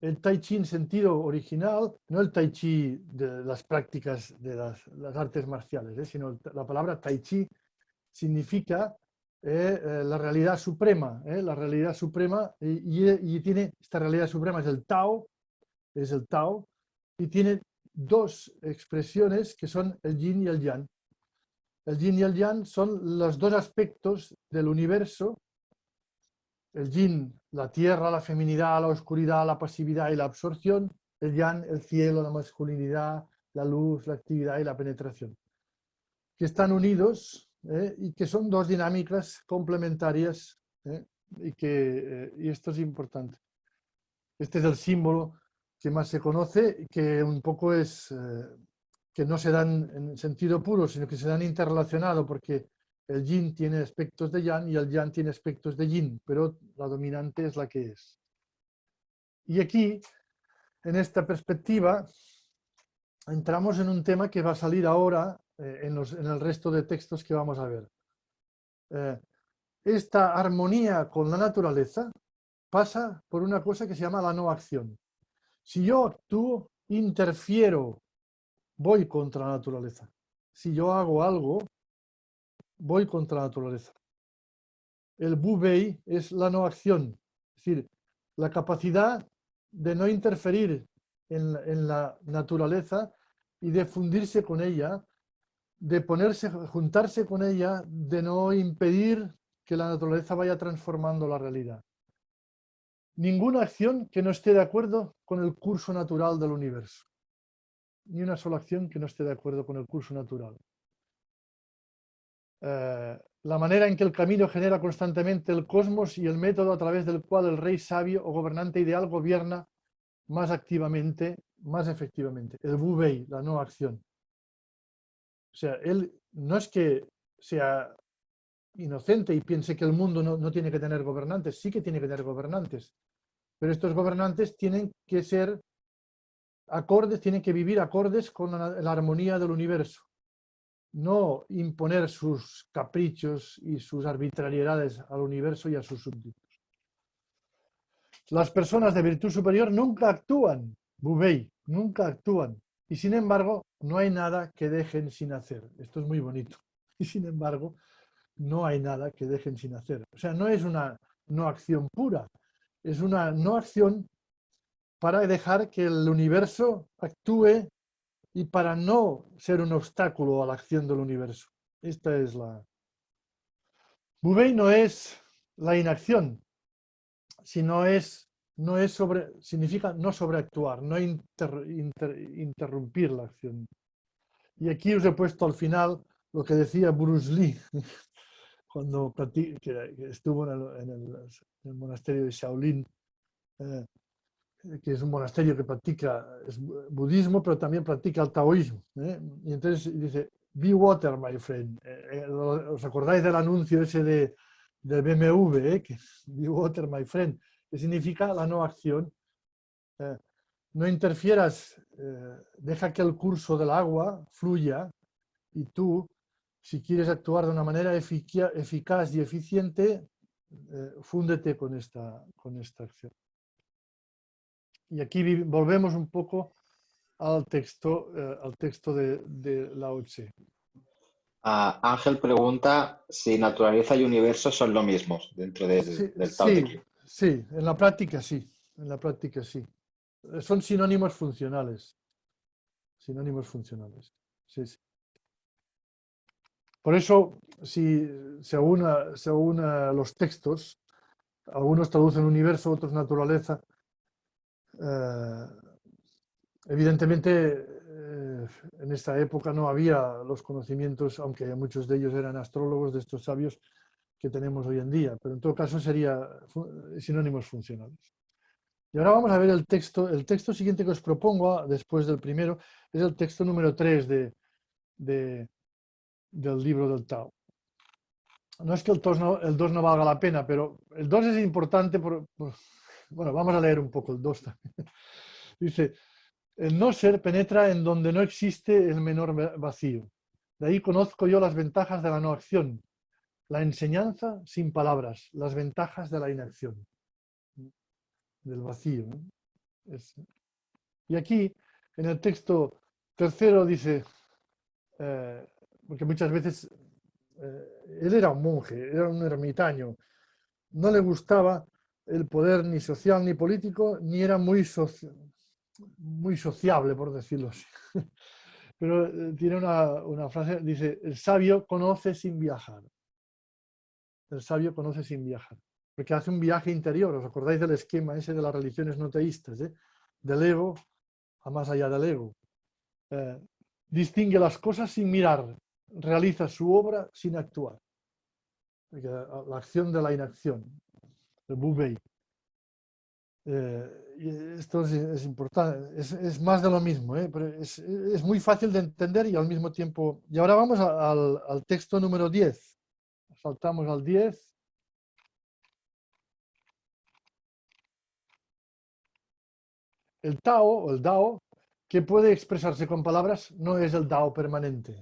el tai chi en sentido original, no el tai chi de las prácticas de las artes marciales, sino la palabra tai chi significa la realidad suprema, y tiene, esta realidad suprema es el Tao, y tiene dos expresiones que son el yin y el yang. El yin y el yang son los dos aspectos del universo. El yin, la tierra, la feminidad, la oscuridad, la pasividad y la absorción. El yang, el cielo, la masculinidad, la luz, la actividad y la penetración. Que están unidos y que son dos dinámicas complementarias y esto es importante. Este es el símbolo que más se conoce, que un poco es que no se dan en sentido puro, sino que se dan interrelacionado, porque el yin tiene aspectos de yang y el yang tiene aspectos de yin, pero la dominante es la que es. Y aquí, en esta perspectiva, entramos en un tema que va a salir ahora en el resto de textos que vamos a ver. Esta armonía con la naturaleza pasa por una cosa que se llama la no acción. Si yo actúo, interfiero, voy contra la naturaleza. Si yo hago algo, voy contra la naturaleza. El Wu Wei es la no acción, es decir, la capacidad de no interferir en la naturaleza y de fundirse con ella, de juntarse con ella, de no impedir que la naturaleza vaya transformando la realidad. Ninguna acción que no esté de acuerdo con el curso natural del universo. Ni una sola acción que no esté de acuerdo con el curso natural. La manera en que el camino genera constantemente el cosmos y el método a través del cual el rey sabio o gobernante ideal gobierna más activamente, más efectivamente. El Wu Wei, la no acción. O sea, él no es que sea inocente y piense que el mundo no tiene que tener gobernantes, sí que tiene que tener gobernantes, pero estos gobernantes tienen que ser acordes, tienen que vivir acordes con la armonía del universo, no imponer sus caprichos y sus arbitrariedades al universo y a sus súbditos. Las personas de virtud superior nunca actúan, Wu Wei, nunca actúan, y sin embargo no hay nada que dejen sin hacer. Esto es muy bonito. Y sin embargo no hay nada que dejen sin hacer. O sea, no es una no acción pura, es una no acción para dejar que el universo actúe y para no ser un obstáculo a la acción del universo. Esta es la... Wu Wei no es la inacción, sino significa no sobreactuar, no interrumpir la acción. Y aquí os he puesto al final lo que decía Bruce Lee cuando que estuvo en el monasterio de Shaolin, que es un monasterio que practica budismo, pero también practica el taoísmo. Y entonces dice, be water, my friend. ¿Os acordáis del anuncio ese del BMW? Que be water, my friend, que significa la no acción. No interfieras, deja que el curso del agua fluya y tú, si quieres actuar de una manera eficaz y eficiente, fúndete con esta acción. Y aquí volvemos un poco al texto de Lao Tse. Ángel pregunta si naturaleza y universo son lo mismo dentro del Tao Te Ching. Sí, en la práctica sí. En la práctica sí. Son sinónimos funcionales. Sinónimos funcionales. Sí, sí. Por eso, si se aúna los textos, algunos traducen universo, otros naturaleza. Evidentemente, en esta época no había los conocimientos, aunque muchos de ellos eran astrólogos, de estos sabios que tenemos hoy en día, pero en todo caso serían sinónimos funcionales. Y ahora vamos a ver el texto. El texto siguiente que os propongo, después del primero, es el texto número 3 del libro del Tao. No es que el 2 no valga la pena, pero el 2 es importante. Bueno, vamos a leer un poco el 2 también. Dice, el no ser penetra en donde no existe el menor vacío. De ahí conozco yo las ventajas de la no acción. La enseñanza sin palabras, las ventajas de la inacción, del vacío, ¿no? Y aquí, en el texto tercero, dice, porque muchas veces él era un monje, era un ermitaño, no le gustaba el poder ni social ni político, ni era muy sociable, por decirlo así. Pero tiene una frase, dice, el sabio conoce sin viajar. El sabio conoce sin viajar. Porque hace un viaje interior. ¿Os acordáis del esquema ese de las religiones no teístas? Del ego a más allá del ego. Distingue las cosas sin mirar. Realiza su obra sin actuar. La acción de la inacción. El Bubei. Y esto es importante, es más de lo mismo, pero es muy fácil de entender y al mismo tiempo... Y ahora vamos al texto número 10. Saltamos al 10. El Tao o el Dao, que puede expresarse con palabras, no es el Dao permanente.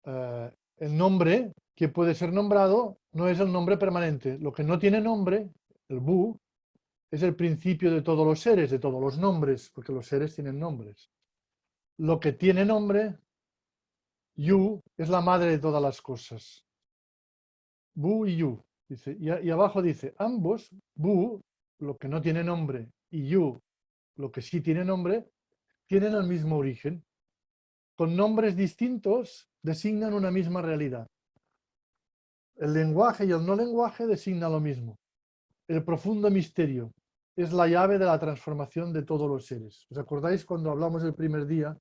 El nombre que puede ser nombrado no es el nombre permanente. Lo que no tiene nombre, el Bu, es el principio de todos los seres, de todos los nombres, porque los seres tienen nombres. Lo que tiene nombre, Yu, es la madre de todas las cosas. Bu y Yu. Dice, y abajo dice, ambos, Bu, lo que no tiene nombre, y Yu, lo que sí tiene nombre, tienen el mismo origen. Con nombres distintos designan una misma realidad. El lenguaje y el no lenguaje designan lo mismo. El profundo misterio es la llave de la transformación de todos los seres. ¿Os acordáis cuando hablamos el primer día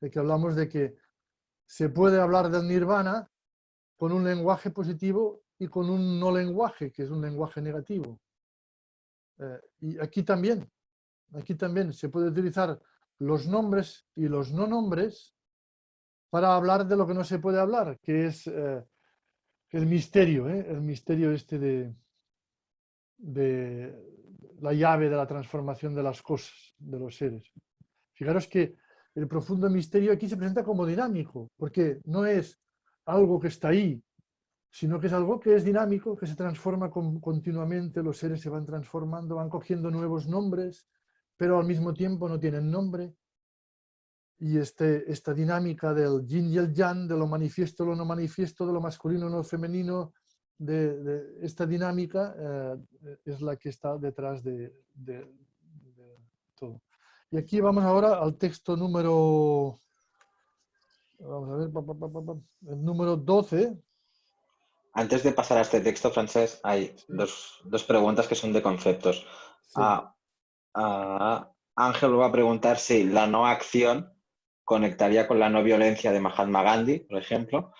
de que hablamos de que se puede hablar del nirvana con un lenguaje positivo y con un no lenguaje, que es un lenguaje negativo? Y aquí también se puede utilizar los nombres y los no nombres para hablar de lo que no se puede hablar, que es el misterio este de la llave de la transformación de las cosas, de los seres. Fijaros que el profundo misterio aquí se presenta como dinámico, porque no es algo que está ahí, sino que es algo que es dinámico, que se transforma continuamente, los seres se van transformando, van cogiendo nuevos nombres, pero al mismo tiempo no tienen nombre. Y esta dinámica del yin y el yang, de lo manifiesto, lo no manifiesto, de lo masculino, lo femenino, de esta dinámica es la que está detrás de todo. Y aquí vamos ahora al texto número, vamos a ver, el número 12. Antes de pasar a este texto, Francesc, hay Sí, dos preguntas que son de conceptos. sí. Ángel va a preguntar si la no acción conectaría con la no violencia de Mahatma Gandhi, por ejemplo.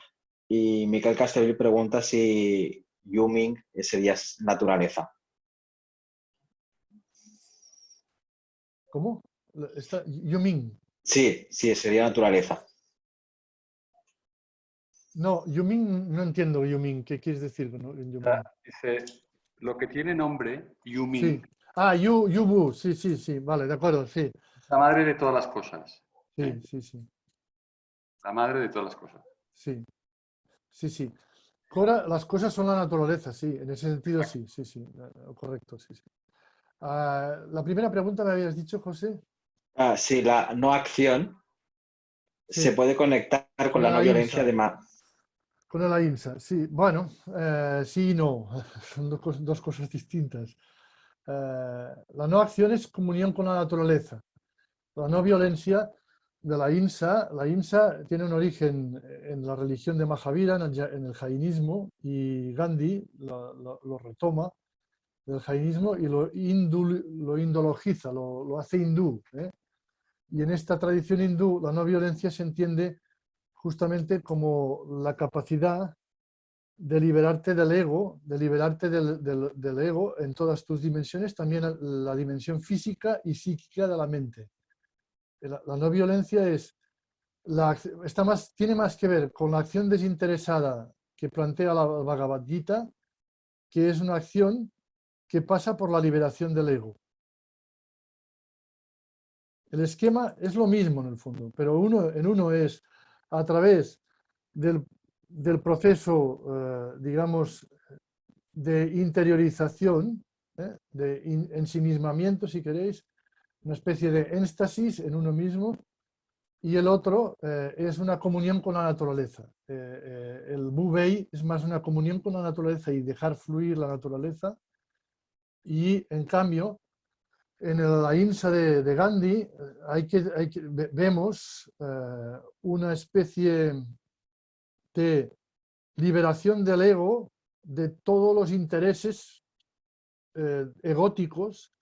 Y Miquel Castellví pregunta si Yuming sería naturaleza. ¿Cómo? Yuming. Sí, sería naturaleza. No, Yuming, no entiendo Yuming. ¿Qué quieres decir con Yuming? Dice, lo que tiene nombre, Yuming, Sí. Ah, Yubu. Sí. Vale, de acuerdo, sí. es la madre de todas las cosas. Sí, sí. La madre de todas las cosas. Sí. Ahora, las cosas son la naturaleza, sí. En ese sentido, sí. Correcto, sí. La primera pregunta me habías dicho, José. Sí, la no acción Sí, se puede conectar con con la el no violencia de ahimsa. Con el ahimsa, sí. Bueno, sí y no. Son dos cosas distintas. La no acción es comunión con la naturaleza. La no violencia de la ahimsa tiene un origen en la religión de Mahavira, en el jainismo, y Gandhi lo retoma del jainismo y lo indologiza, lo hace hindú. Y en esta tradición hindú, la no violencia se entiende justamente como la capacidad de liberarte del ego, de liberarte del ego en todas tus dimensiones, también la dimensión física y psíquica de la mente. La no violencia tiene más que ver con la acción desinteresada que plantea la Bhagavad Gita, que es una acción que pasa por la liberación del ego. El esquema es lo mismo en el fondo, pero uno es a través del proceso, digamos, de interiorización, de ensimismamiento, si queréis, una especie de éxtasis en uno mismo, y el otro es una comunión con la naturaleza. El Wu Wei es más una comunión con la naturaleza y dejar fluir la naturaleza, y en cambio, en la ahimsa de Gandhi vemos una especie de liberación del ego de todos los intereses egóticos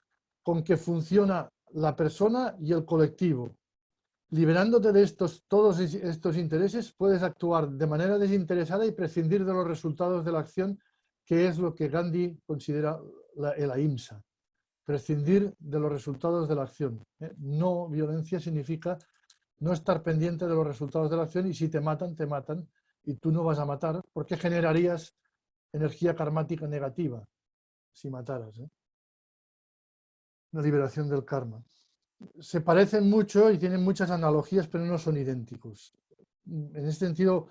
con que funciona la persona y el colectivo. Liberándote de todos estos intereses, puedes actuar de manera desinteresada y prescindir de los resultados de la acción, que es lo que Gandhi considera el ahimsa. Prescindir de los resultados de la acción. No violencia significa no estar pendiente de los resultados de la acción, y si te matan, y tú no vas a matar, porque generarías energía karmática negativa si mataras. La liberación del karma. Se parecen mucho y tienen muchas analogías, pero no son idénticos. En ese sentido,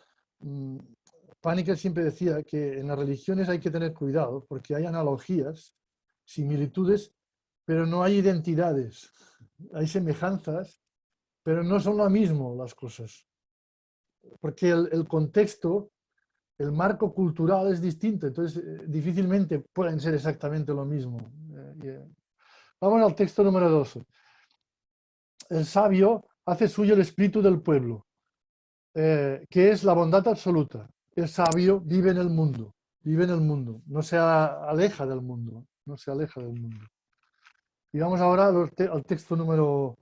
Paniker siempre decía que en las religiones hay que tener cuidado porque hay analogías, similitudes, pero no hay identidades. Hay semejanzas, pero no son lo mismo las cosas. Porque el contexto, el marco cultural es distinto, entonces difícilmente pueden ser exactamente lo mismo. Vamos al texto número 2. El sabio hace suyo el espíritu del pueblo, que es la bondad absoluta. El sabio vive en el mundo, no se aleja del mundo, Y vamos ahora al texto número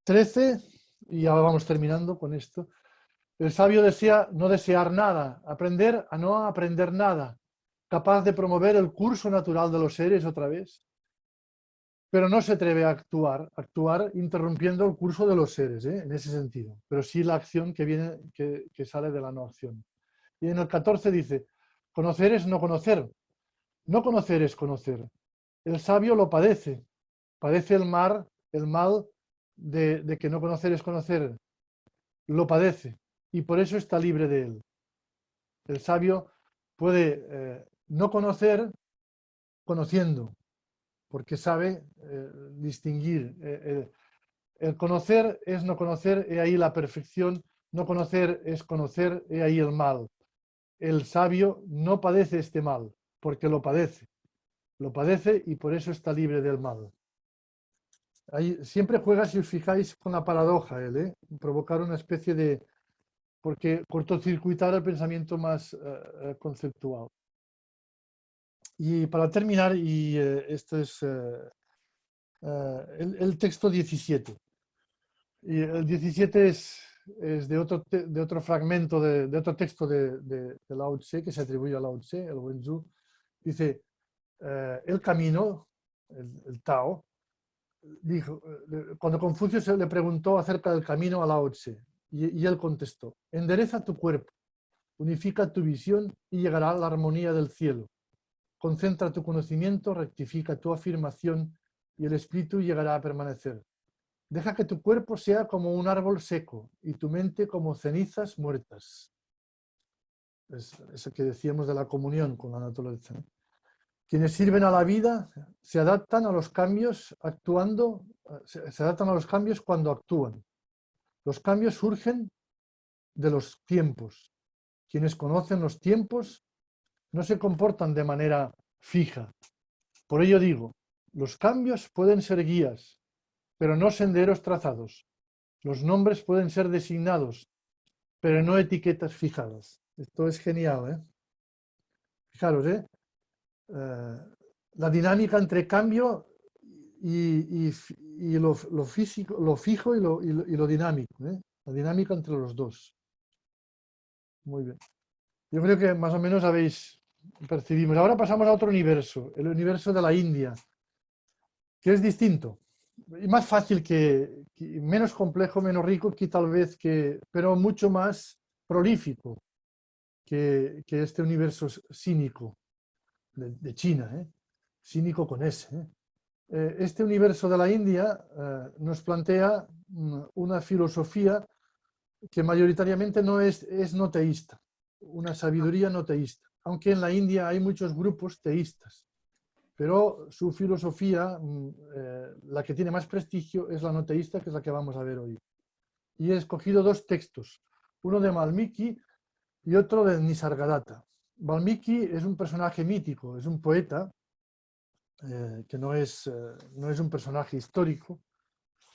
13, y ya vamos terminando con esto. El sabio desea no desear nada, aprender a no aprender nada, capaz de promover el curso natural de los seres otra vez, pero no se atreve a actuar interrumpiendo el curso de los seres, en ese sentido, pero sí la acción que sale de la no acción. Y en el 14 dice, conocer es no conocer, no conocer es conocer. El sabio lo padece el mal de que no conocer es conocer, lo padece, y por eso está libre de él. El sabio puede no conocer conociendo, porque sabe distinguir. El conocer es no conocer, he ahí la perfección. No conocer es conocer, he ahí el mal. El sabio no padece este mal, porque lo padece y por eso está libre del mal. Ahí siempre juega, si os fijáis, con la paradoja, provocar una especie de... porque cortocircuitar el pensamiento más conceptual. Y para terminar, esto es el texto 17. Y el 17 es de otro fragmento, de otro texto de Lao Tse, que se atribuye a Lao Tse, el Wenzhou. Dice, el camino, el Tao, dijo, cuando Confucio se le preguntó acerca del camino a Lao Tse, y él contestó, endereza tu cuerpo, unifica tu visión y llegará a la armonía del cielo. Concentra tu conocimiento, rectifica tu afirmación y el espíritu llegará a permanecer. Deja que tu cuerpo sea como un árbol seco y tu mente como cenizas muertas. Es eso que decíamos de la comunión con la naturaleza. Quienes sirven a la vida se adaptan a los cambios se adaptan a los cambios cuando actúan. Los cambios surgen de los tiempos. Quienes conocen los tiempos no se comportan de manera fija. Por ello digo, los cambios pueden ser guías, pero no senderos trazados. Los nombres pueden ser designados, pero no etiquetas fijadas. Esto es genial, Fijaros, la dinámica entre cambio y lo físico, lo fijo y lo dinámico, la dinámica entre los dos. Muy bien. Yo creo que más o menos habéis percibido. Ahora pasamos a otro universo, el universo de la India, que es distinto. Y más fácil menos complejo, menos rico, tal vez, pero mucho más prolífico que este universo cínico de China, cínico con S. Este universo de la India nos plantea una filosofía que mayoritariamente no es no teísta, una sabiduría no teísta, aunque en la India hay muchos grupos teístas. Pero su filosofía, la que tiene más prestigio, es la no teísta, que es la que vamos a ver hoy. Y he escogido dos textos, uno de Valmiki y otro de Nisargadatta. Valmiki es un personaje mítico, es un poeta, que no es un personaje histórico,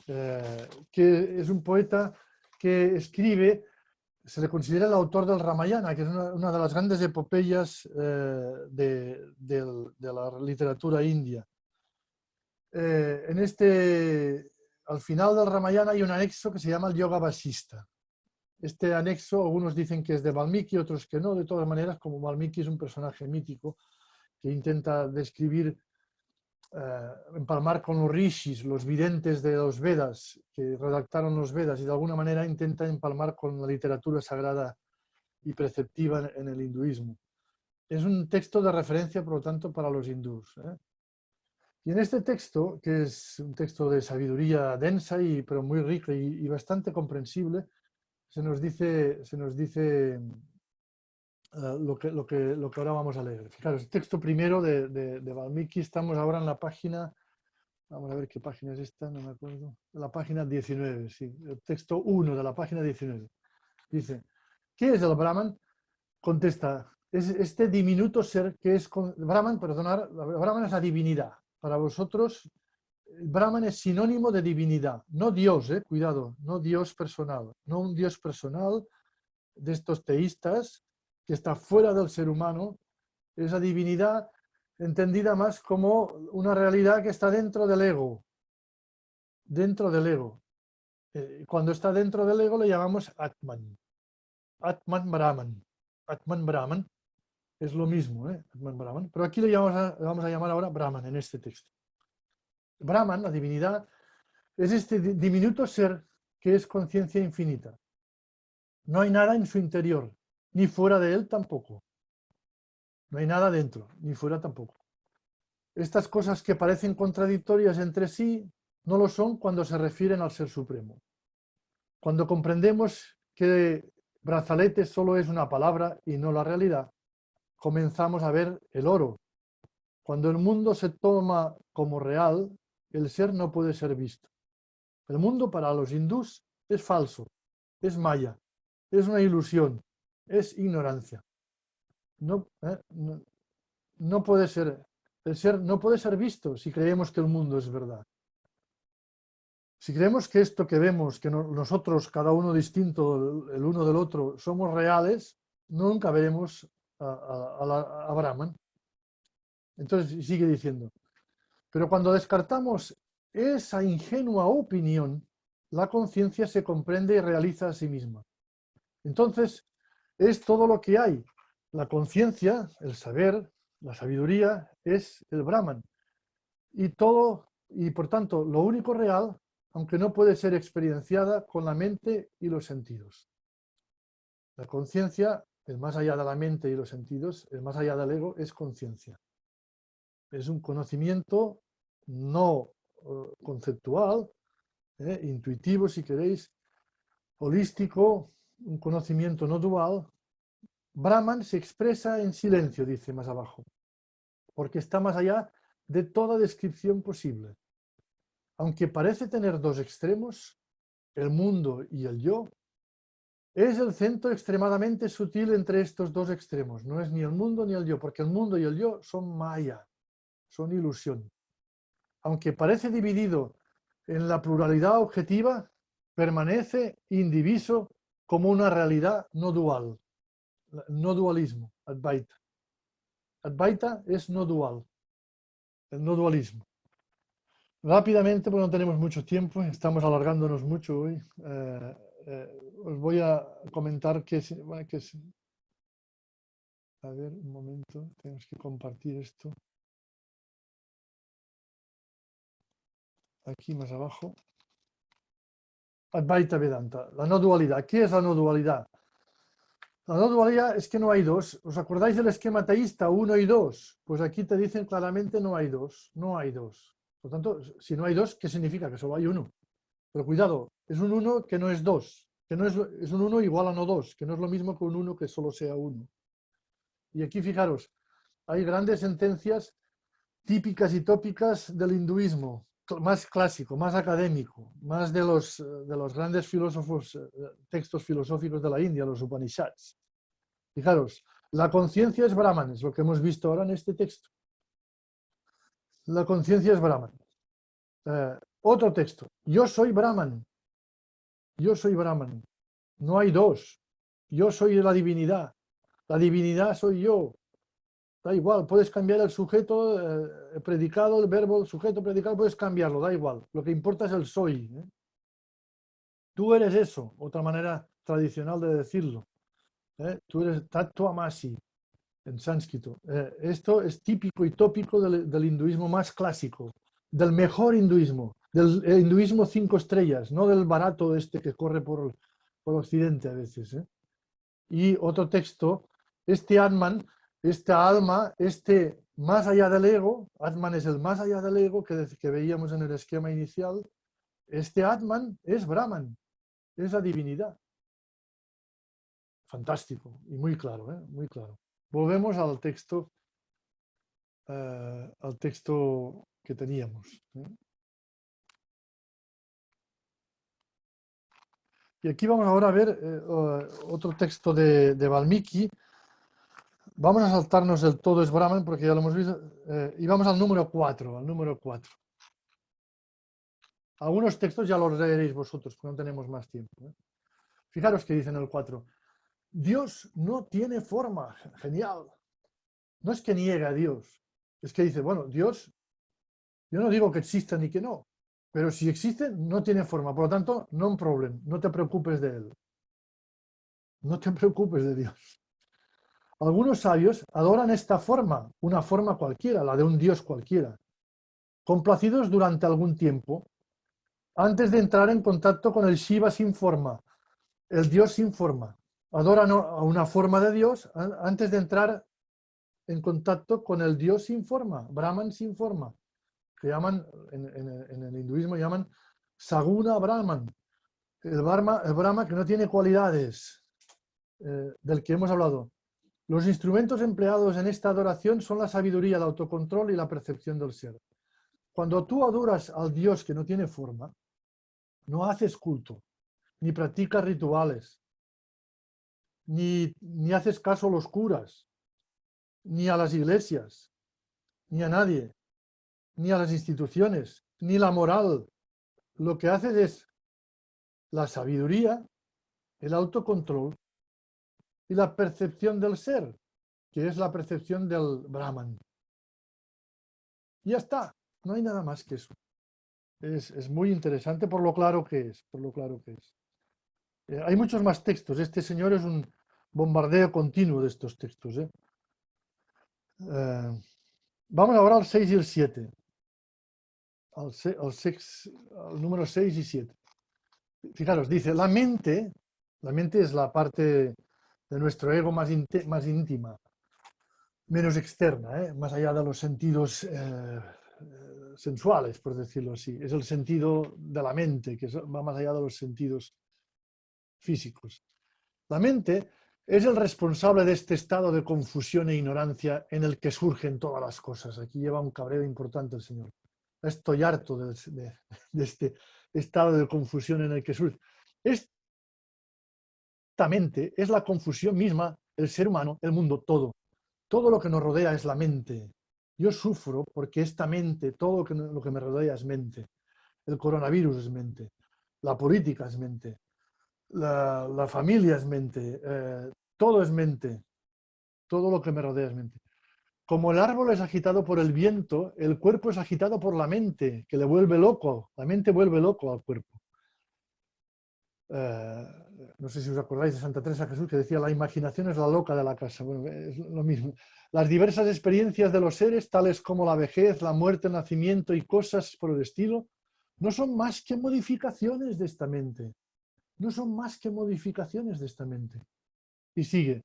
que es un poeta que escribe, se le considera el autor del Ramayana, que es una de las grandes epopeyas de la literatura india. Al final del Ramayana hay un anexo que se llama el Yoga Vasista. Este anexo, algunos dicen que es de Valmiki, otros que no. De todas maneras, como Valmiki es un personaje mítico que intenta describir, empalmar con los rishis, los videntes de los Vedas, que redactaron los Vedas, y de alguna manera intenta empalmar con la literatura sagrada y preceptiva en el hinduismo. Es un texto de referencia, por lo tanto, para los hindús. Y en este texto, que es un texto de sabiduría densa, pero muy rico y bastante comprensible, se nos dice lo que ahora vamos a leer. Fijaros, el texto primero de Valmiki, estamos ahora en la página, vamos a ver qué página es esta, no me acuerdo, la página 19, sí, el texto 1 de la página 19. Dice, ¿qué es el Brahman? Contesta, es este diminuto ser que es, Brahman, perdonad, Brahman es la divinidad. Para vosotros, Brahman es sinónimo de divinidad, no Dios, cuidado, no Dios personal, no un Dios personal de estos teístas que está fuera del ser humano, es la divinidad entendida más como una realidad que está dentro del ego, dentro del ego. Cuando está dentro del ego le llamamos Atman, Atman Brahman, Atman Brahman. Es lo mismo, Atman Brahman. Pero aquí le vamos a llamar ahora Brahman en este texto. Brahman, la divinidad, es este diminuto ser que es conciencia infinita. No hay nada en su interior, ni fuera de él tampoco. No hay nada dentro, ni fuera tampoco. Estas cosas que parecen contradictorias entre sí, no lo son cuando se refieren al Ser Supremo. Cuando comprendemos que brazalete solo es una palabra y no la realidad, comenzamos a ver el oro. Cuando el mundo se toma como real, el ser no puede ser visto. El mundo para los hindús es falso, es maya, es una ilusión, es ignorancia. No puede ser, el ser no puede ser visto si creemos que el mundo es verdad. Si creemos que esto que vemos, que nosotros, cada uno distinto el uno del otro, somos reales, nunca veremos a Brahman. Entonces sigue diciendo, pero cuando descartamos esa ingenua opinión, la conciencia se comprende y realiza a sí misma. Entonces, es todo lo que hay. La conciencia, el saber, la sabiduría, es el Brahman. Y por tanto, lo único real, aunque no puede ser experienciada con la mente y los sentidos. La conciencia, el más allá de la mente y los sentidos, el más allá del ego, es conciencia. Es un conocimiento no conceptual, intuitivo si queréis, holístico, un conocimiento no dual. Brahman se expresa en silencio, dice más abajo, porque está más allá de toda descripción posible. Aunque parece tener dos extremos, el mundo y el yo, es el centro extremadamente sutil entre estos dos extremos. No es ni el mundo ni el yo, porque el mundo y el yo son maya, son ilusión. Aunque parece dividido en la pluralidad objetiva, permanece indiviso como una realidad no dual. No dualismo, Advaita. Advaita es no dual, el no dualismo. Rápidamente, porque no tenemos mucho tiempo, estamos alargándonos mucho hoy, os voy a comentar a ver, un momento, tenemos que compartir esto. Aquí más abajo. Advaita Vedanta, la no dualidad. ¿Qué es la no dualidad? La no dualidad es que no hay dos. ¿Os acordáis del esquema teísta 1 y 2? Pues aquí te dicen claramente no hay dos, no hay dos. Por tanto, si no hay dos, ¿qué significa? Que solo hay uno. Pero cuidado, es un uno que no es dos, que no es un uno igual a no dos, que no es lo mismo que un uno que solo sea uno. Y aquí fijaros, hay grandes sentencias típicas y tópicas del hinduismo, más clásico, más académico, más de los grandes filósofos, textos filosóficos de la India, los Upanishads. Fijaros, la conciencia es Brahman, es lo que hemos visto ahora en este texto. La conciencia es Brahman. Otro texto, yo soy Brahman. Yo soy Brahman. No hay dos. Yo soy la divinidad. La divinidad soy yo. Da igual, puedes cambiar el sujeto, el predicado, el verbo, el sujeto, predicado, puedes cambiarlo, da igual. Lo que importa es el soy. Tú eres eso, otra manera tradicional de decirlo. Tú eres Tattvamasi en sánscrito. Esto es típico y tópico del hinduismo más clásico, del mejor hinduismo, del hinduismo 5 estrellas, no del barato este que corre por Occidente a veces. Y otro texto, este Atman, esta alma, este más allá del ego, Atman es el más allá del ego que veíamos en el esquema inicial, este Atman es Brahman, es la divinidad. Fantástico y muy claro, muy claro. Volvemos al texto que teníamos. Y aquí vamos ahora a ver otro texto de Valmiki. Vamos a saltarnos el todo es Brahman porque ya lo hemos visto. Y vamos al número 4, Algunos textos ya los leeréis vosotros, porque no tenemos más tiempo. Fijaros que dice en el 4. Dios no tiene forma. Genial. No es que niegue a Dios. Es que dice, bueno, Dios, yo no digo que exista ni que no, pero si existe, no tiene forma. Por lo tanto, no hay problema. No te preocupes de él. No te preocupes de Dios. Algunos sabios adoran esta forma, una forma cualquiera, la de un Dios cualquiera, complacidos durante algún tiempo, antes de entrar en contacto con el Shiva sin forma, el Dios sin forma. Adoran a una forma de Dios antes de entrar en contacto con el Dios sin forma, Brahman sin forma, que llaman, en el hinduismo llaman Saguna Brahman, el Brahma que no tiene cualidades, del que hemos hablado. Los instrumentos empleados en esta adoración son la sabiduría, el autocontrol y la percepción del ser. Cuando tú adoras al Dios que no tiene forma, no haces culto, ni practicas rituales, ni haces caso a los curas, ni a las iglesias, ni a nadie, ni a las instituciones, ni la moral. Lo que haces es la sabiduría, el autocontrol y la percepción del ser, que es la percepción del Brahman. Y ya está, no hay nada más que eso. Es muy interesante por lo claro que es, hay muchos más textos. Este señor es un bombardeo continuo de estos textos. Vamos ahora al 6 y el 7. Al número 6 y 7. Fijaros, dice, la mente es la parte de nuestro ego más íntima, menos externa, más allá de los sentidos sensuales, por decirlo así. Es el sentido de la mente, que va más allá de los sentidos físicos. La mente es el responsable de este estado de confusión e ignorancia en el que surgen todas las cosas. Aquí lleva un cabreo importante el Señor. Estoy harto de este estado de confusión en el que surge. Esta mente es la confusión misma, el ser humano, el mundo, todo. Todo lo que nos rodea es la mente. Yo sufro porque esta mente, todo lo que me rodea es mente. El coronavirus es mente. La política es mente. La familia es mente. Todo es mente. Todo lo que me rodea es mente. Como el árbol es agitado por el viento, el cuerpo es agitado por la mente, que le vuelve loco. La mente vuelve loco al cuerpo. No sé si os acordáis de Santa Teresa de Jesús, que decía, la imaginación es la loca de la casa. Bueno, es lo mismo. Las diversas experiencias de los seres, tales como la vejez, la muerte, el nacimiento y cosas por el estilo, no son más que modificaciones de esta mente. No son más que modificaciones de esta mente. Y sigue.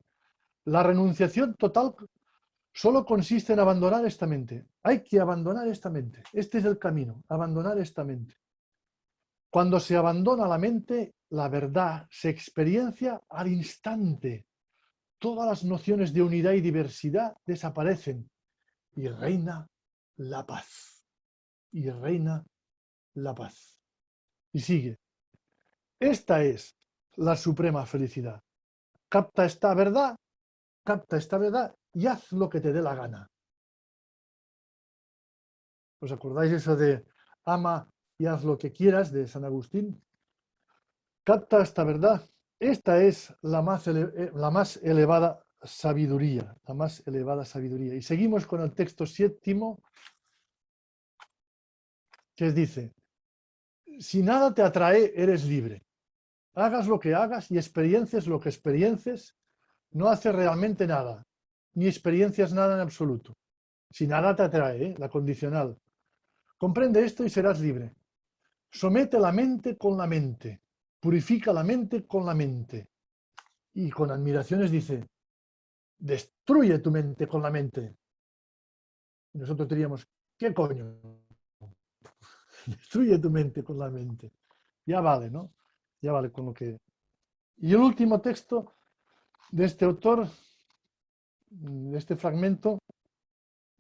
La renunciación total solo consiste en abandonar esta mente. Hay que abandonar esta mente. Este es el camino, abandonar esta mente. Cuando se abandona la mente, la verdad se experiencia al instante. Todas las nociones de unidad y diversidad desaparecen y reina la paz. Y reina la paz. Y sigue. Esta es la suprema felicidad. Capta esta verdad y haz lo que te dé la gana. ¿Os acordáis eso de ama y haz lo que quieras de San Agustín? Capta esta verdad. Esta es la más elevada sabiduría, la más elevada sabiduría. Y seguimos con el texto 7, que dice, si nada te atrae, eres libre. Hagas lo que hagas y experiencies lo que experiencies, no haces realmente nada, ni experiencias nada en absoluto. Si nada te atrae, la condicional. Comprende esto y serás libre. Somete la mente con la mente. Purifica la mente con la mente. Y con admiraciones dice, destruye tu mente con la mente. Y nosotros diríamos, ¿qué coño? Destruye tu mente con la mente. Ya vale, ¿no? Ya vale con lo que... Y el último texto de este autor, de este fragmento,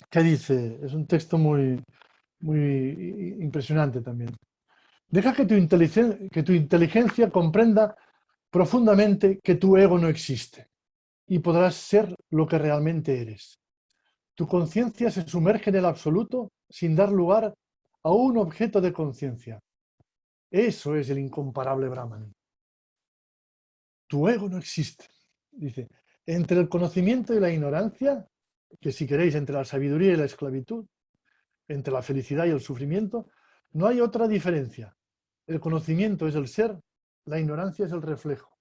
que dice, es un texto muy impresionante también. Deja que tu inteligencia comprenda profundamente que tu ego no existe y podrás ser lo que realmente eres. Tu conciencia se sumerge en el absoluto sin dar lugar a un objeto de conciencia. Eso es el incomparable Brahman. Tu ego no existe. Dice, entre el conocimiento y la ignorancia, que si queréis, entre la sabiduría y la esclavitud, entre la felicidad y el sufrimiento, no hay otra diferencia. El conocimiento es el ser, la ignorancia es el reflejo.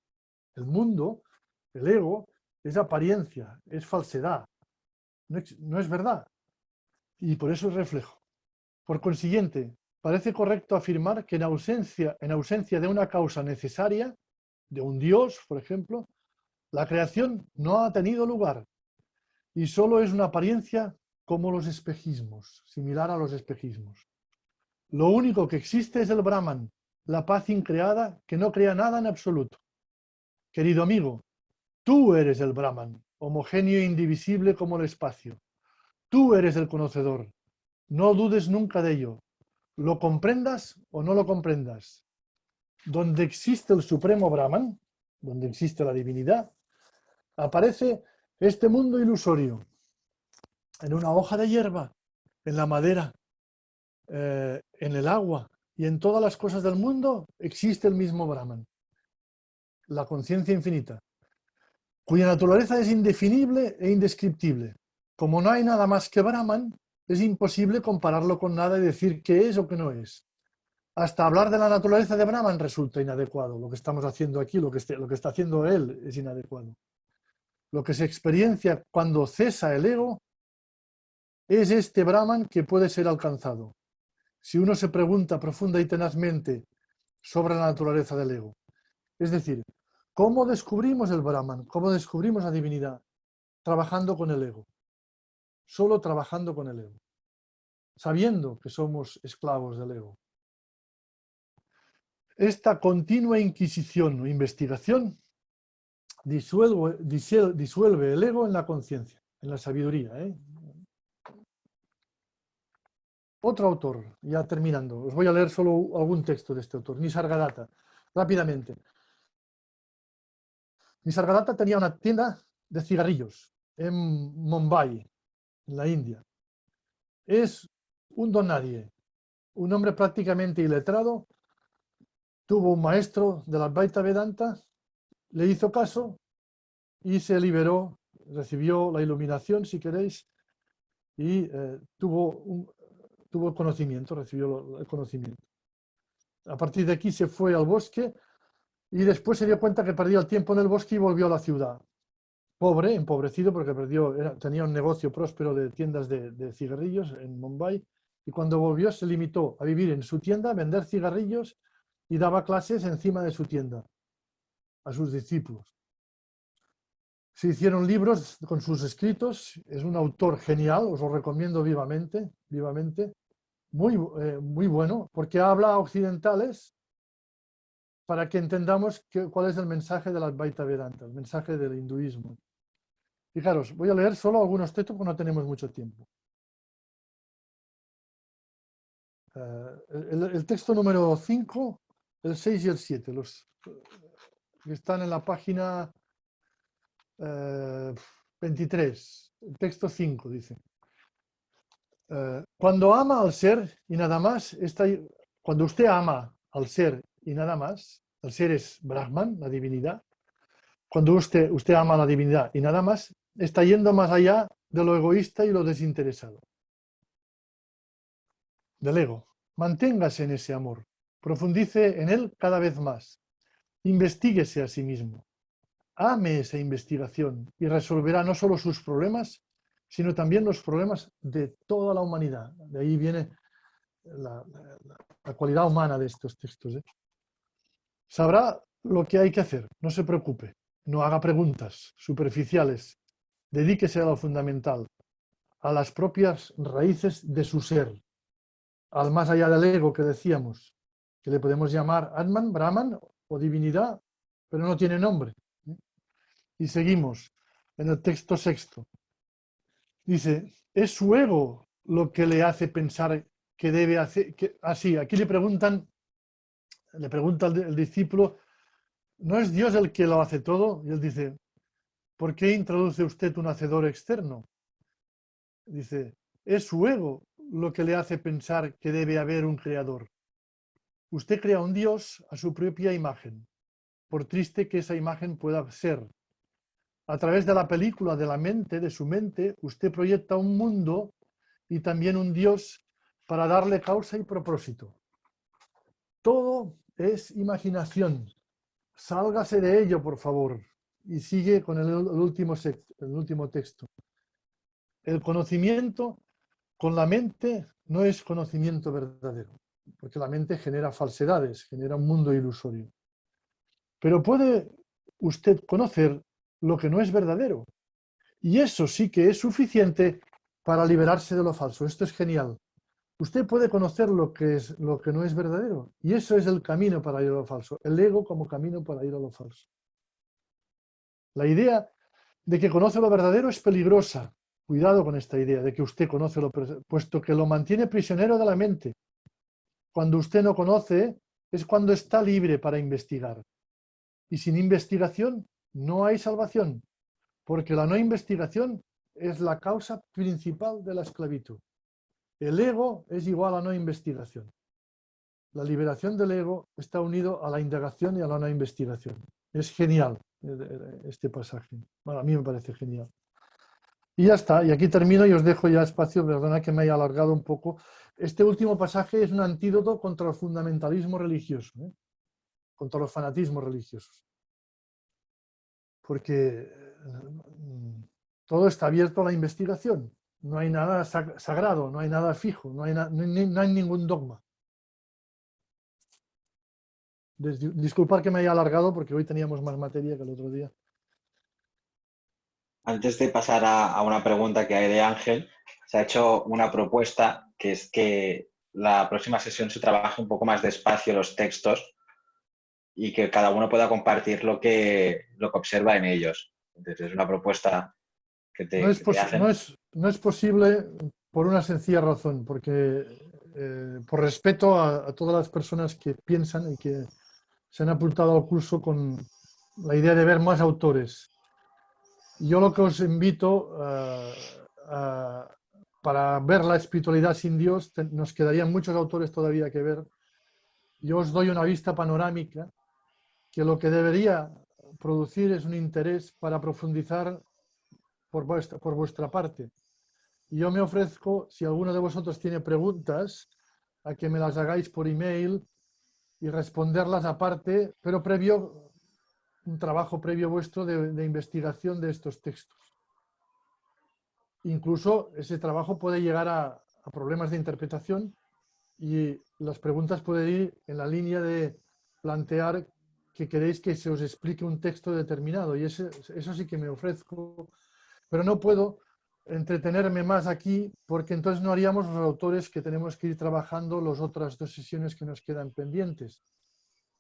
El mundo, el ego, es apariencia, es falsedad, no es verdad. Y por eso es reflejo. Por consiguiente, parece correcto afirmar que en ausencia de una causa necesaria, de un Dios, por ejemplo, la creación no ha tenido lugar y solo es una apariencia como los espejismos, similar a los espejismos. Lo único que existe es el Brahman, la paz increada que no crea nada en absoluto. Querido amigo, tú eres el Brahman, homogéneo e indivisible como el espacio. Tú eres el conocedor. No dudes nunca de ello. Lo comprendas o no lo comprendas. Donde existe el supremo Brahman, donde existe la divinidad, aparece este mundo ilusorio, en una hoja de hierba, en la madera, en el agua y en todas las cosas del mundo existe el mismo Brahman, la conciencia infinita, cuya naturaleza es indefinible e indescriptible. Como no hay nada más que Brahman, es imposible compararlo con nada y decir qué es o qué no es. Hasta hablar de la naturaleza de Brahman resulta inadecuado. Lo que estamos haciendo aquí, lo que está haciendo él, es inadecuado. Lo que se experiencia cuando cesa el ego es este Brahman que puede ser alcanzado. Si uno se pregunta profunda y tenazmente sobre la naturaleza del ego. Es decir, ¿cómo descubrimos el Brahman? ¿Cómo descubrimos la divinidad? Trabajando con el ego. Solo trabajando con el ego. Sabiendo que somos esclavos del ego. Esta continua inquisición o investigación disuelve el ego en la conciencia, en la sabiduría. Otro autor, ya terminando, os voy a leer solo algún texto de este autor, Nisargadatta, rápidamente. Nisargadatta tenía una tienda de cigarrillos en Mumbai, en la India. Es un don nadie, un hombre prácticamente iletrado, tuvo un maestro de la Advaita Vedanta, le hizo caso y se liberó, recibió la iluminación, si queréis, y tuvo el conocimiento, recibió el conocimiento. A partir de aquí se fue al bosque y después se dio cuenta que perdía el tiempo en el bosque y volvió a la ciudad. Pobre, empobrecido, porque tenía un negocio próspero de tiendas de cigarrillos en Mumbai, y cuando volvió se limitó a vivir en su tienda, a vender cigarrillos y daba clases encima de su tienda a sus discípulos. Se hicieron libros con sus escritos, es un autor genial, os lo recomiendo vivamente, muy bueno, porque habla a occidentales para que entendamos cuál es el mensaje de la Advaita Vedanta, el mensaje del hinduismo. Fijaros, voy a leer solo algunos textos porque no tenemos mucho tiempo. El texto número 5, el 6 y el 7, los que están en la página 23, el texto 5 dice. Cuando ama al ser y nada más, cuando usted ama al ser y nada más, el ser es Brahman, la divinidad, cuando usted ama a la divinidad y nada más, está yendo más allá de lo egoísta y lo desinteresado, del ego. Manténgase en ese amor, profundice en él cada vez más, investíguese a sí mismo, ame esa investigación y resolverá no solo sus problemas, sino también los problemas de toda la humanidad. De ahí viene la cualidad humana de estos textos. Sabrá lo que hay que hacer, no se preocupe, no haga preguntas superficiales, dedíquese a lo fundamental, a las propias raíces de su ser, al más allá del ego que decíamos, que le podemos llamar Atman, Brahman o divinidad, pero no tiene nombre. Y seguimos en el texto sexto. Dice, es su ego lo que le hace pensar que debe hacer, así, aquí le pregunta el discípulo, ¿no es Dios el que lo hace todo? Y él dice, ¿por qué introduce usted un hacedor externo? Dice, es su ego lo que le hace pensar que debe haber un creador. Usted crea un Dios a su propia imagen, por triste que esa imagen pueda ser. A través de la película de la mente, de su mente, usted proyecta un mundo y también un Dios para darle causa y propósito. Todo es imaginación. Sálgase de ello, por favor. Y sigue con el último texto. El conocimiento con la mente no es conocimiento verdadero, porque la mente genera falsedades, genera un mundo ilusorio. Pero puede usted conocer lo que no es verdadero. Y eso sí que es suficiente para liberarse de lo falso. Esto es genial. Usted puede conocer lo que no es verdadero. Y eso es el camino para ir a lo falso. El ego como camino para ir a lo falso. La idea de que conoce lo verdadero es peligrosa. Cuidado con esta idea de que usted conoce puesto que lo mantiene prisionero de la mente. Cuando usted no conoce, es cuando está libre para investigar. Y sin investigación no hay salvación, porque la no investigación es la causa principal de la esclavitud. El ego es igual a no investigación. La liberación del ego está unido a la indagación y a la no investigación. Es genial este pasaje. Bueno, a mí me parece genial. Y ya está, y aquí termino y os dejo ya espacio, perdona que me haya alargado un poco. Este último pasaje es un antídoto contra el fundamentalismo religioso, contra los fanatismos religiosos. Porque todo está abierto a la investigación. No hay nada sagrado, no hay nada fijo, no hay ningún dogma. Disculpad que me haya alargado porque hoy teníamos más materia que el otro día. Antes de pasar a una pregunta que hay de Ángel, se ha hecho una propuesta que es que la próxima sesión se trabaje un poco más despacio los textos y que cada uno pueda compartir lo que observa en ellos. Entonces, es una propuesta que te hacen. No es posible por una sencilla razón, porque por respeto a todas las personas que piensan y que se han apuntado al curso con la idea de ver más autores. Yo lo que os invito para ver la espiritualidad sin Dios, nos quedarían muchos autores todavía que ver. Yo os doy una vista panorámica que lo que debería producir es un interés para profundizar por vuestra parte. Y yo me ofrezco, si alguno de vosotros tiene preguntas, a que me las hagáis por email y responderlas aparte, pero previo, un trabajo previo vuestro de investigación de estos textos. Incluso ese trabajo puede llegar a problemas de interpretación y las preguntas pueden ir en la línea de plantear que queréis que se os explique un texto determinado. Y eso sí que me ofrezco, pero no puedo entretenerme más aquí porque entonces no haríamos los autores que tenemos que ir trabajando las otras 2 sesiones que nos quedan pendientes.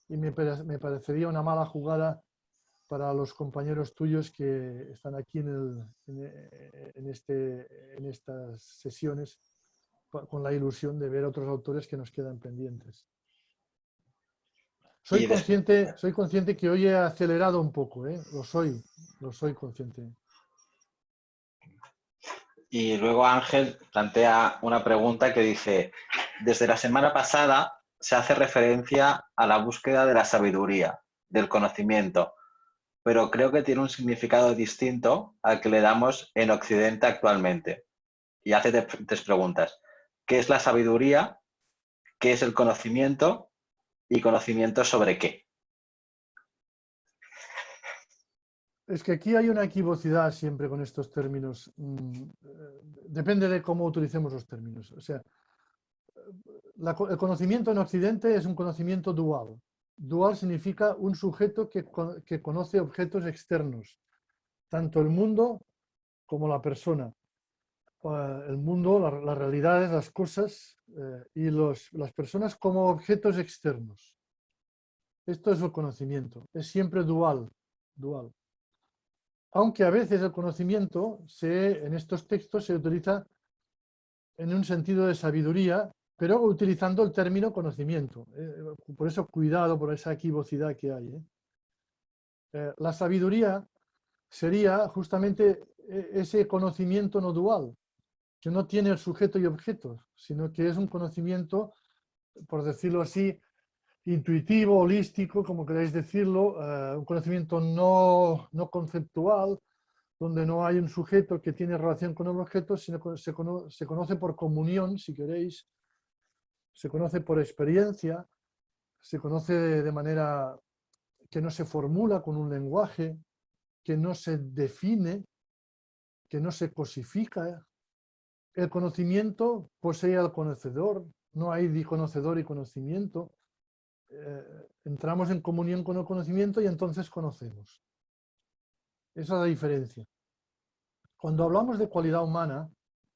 Y me parecería una mala jugada para los compañeros tuyos que están aquí en estas sesiones, con la ilusión de ver otros autores que nos quedan pendientes. Y Soy consciente que hoy he acelerado un poco, ¿eh? Lo soy consciente. Y luego Ángel plantea una pregunta que dice, desde la semana pasada se hace referencia a la búsqueda de la sabiduría, del conocimiento, pero creo que tiene un significado distinto al que le damos en Occidente actualmente. Y hace tres preguntas. ¿Qué es la sabiduría? ¿Qué es el conocimiento? ¿Y conocimiento sobre qué? Es que aquí hay una equivocidad siempre con estos términos. Depende de cómo utilicemos los términos. O sea, el conocimiento en Occidente es un conocimiento dual. Dual significa un sujeto que conoce objetos externos, tanto el mundo como la persona. El mundo, las realidades, las cosas y las personas como objetos externos. Esto es el conocimiento. Es siempre dual. Aunque a veces el conocimiento en estos textos se utiliza en un sentido de sabiduría, pero utilizando el término conocimiento. Por eso cuidado por esa equivocidad que hay. La sabiduría sería justamente ese conocimiento no dual, que no tiene el sujeto y objeto, sino que es un conocimiento, por decirlo así, intuitivo, holístico, como queráis decirlo, un conocimiento no conceptual, donde no hay un sujeto que tiene relación con el objeto, sino que se conoce por comunión, si queréis, se conoce por experiencia, se conoce de manera que no se formula con un lenguaje, que no se define, que no se cosifica. El conocimiento posee al conocedor, no hay conocedor y conocimiento. Entramos en comunión con el conocimiento y entonces conocemos. Esa es la diferencia. Cuando hablamos de cualidad humana,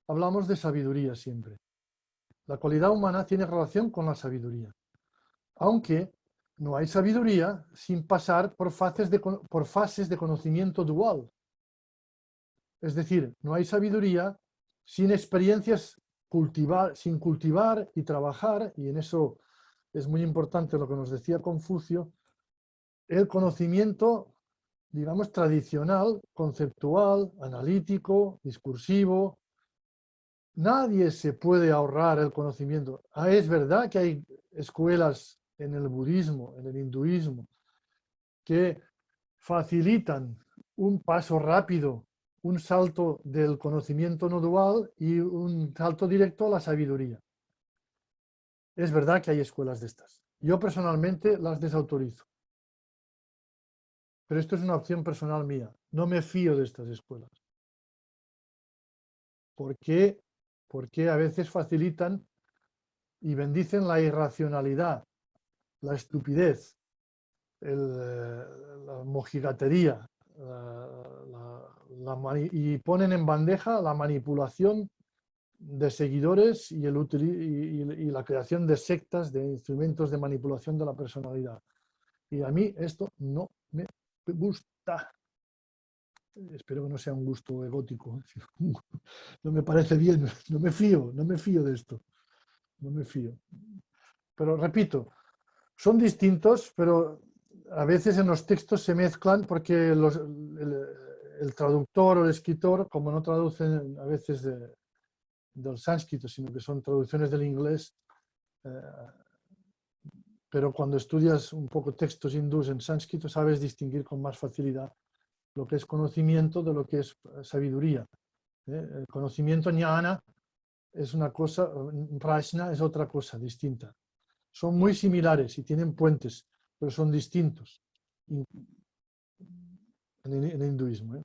hablamos de sabiduría siempre. La cualidad humana tiene relación con la sabiduría. Aunque no hay sabiduría sin pasar por fases de conocimiento dual. Es decir, no hay sabiduría sin experiencias sin cultivar y trabajar, y en eso es muy importante lo que nos decía Confucio, el conocimiento, digamos, tradicional, conceptual, analítico, discursivo. Nadie se puede ahorrar el conocimiento. Es verdad que hay escuelas en el budismo, en el hinduismo, que facilitan un paso rápido, un salto del conocimiento no dual y un salto directo a la sabiduría. Es verdad que hay escuelas de estas. Yo personalmente las desautorizo. Pero esto es una opción personal mía. No me fío de estas escuelas. ¿Por qué? Porque a veces facilitan y bendicen la irracionalidad, la estupidez, la mojigatería, y ponen en bandeja la manipulación de seguidores y la creación de sectas, de instrumentos de manipulación de la personalidad. Y a mí esto no me gusta. Espero que no sea un gusto egótico. No me parece bien, no me fío de esto. No me fío. Pero repito, son distintos, pero a veces en los textos se mezclan porque el traductor o el escritor, como no traducen a veces del sánscrito, sino que son traducciones del inglés, pero cuando estudias un poco textos hindús en sánscrito sabes distinguir con más facilidad lo que es conocimiento de lo que es sabiduría. El conocimiento ñana es una cosa, prajna es otra cosa distinta. Son muy similares y tienen puentes, pero son distintos en el hinduismo.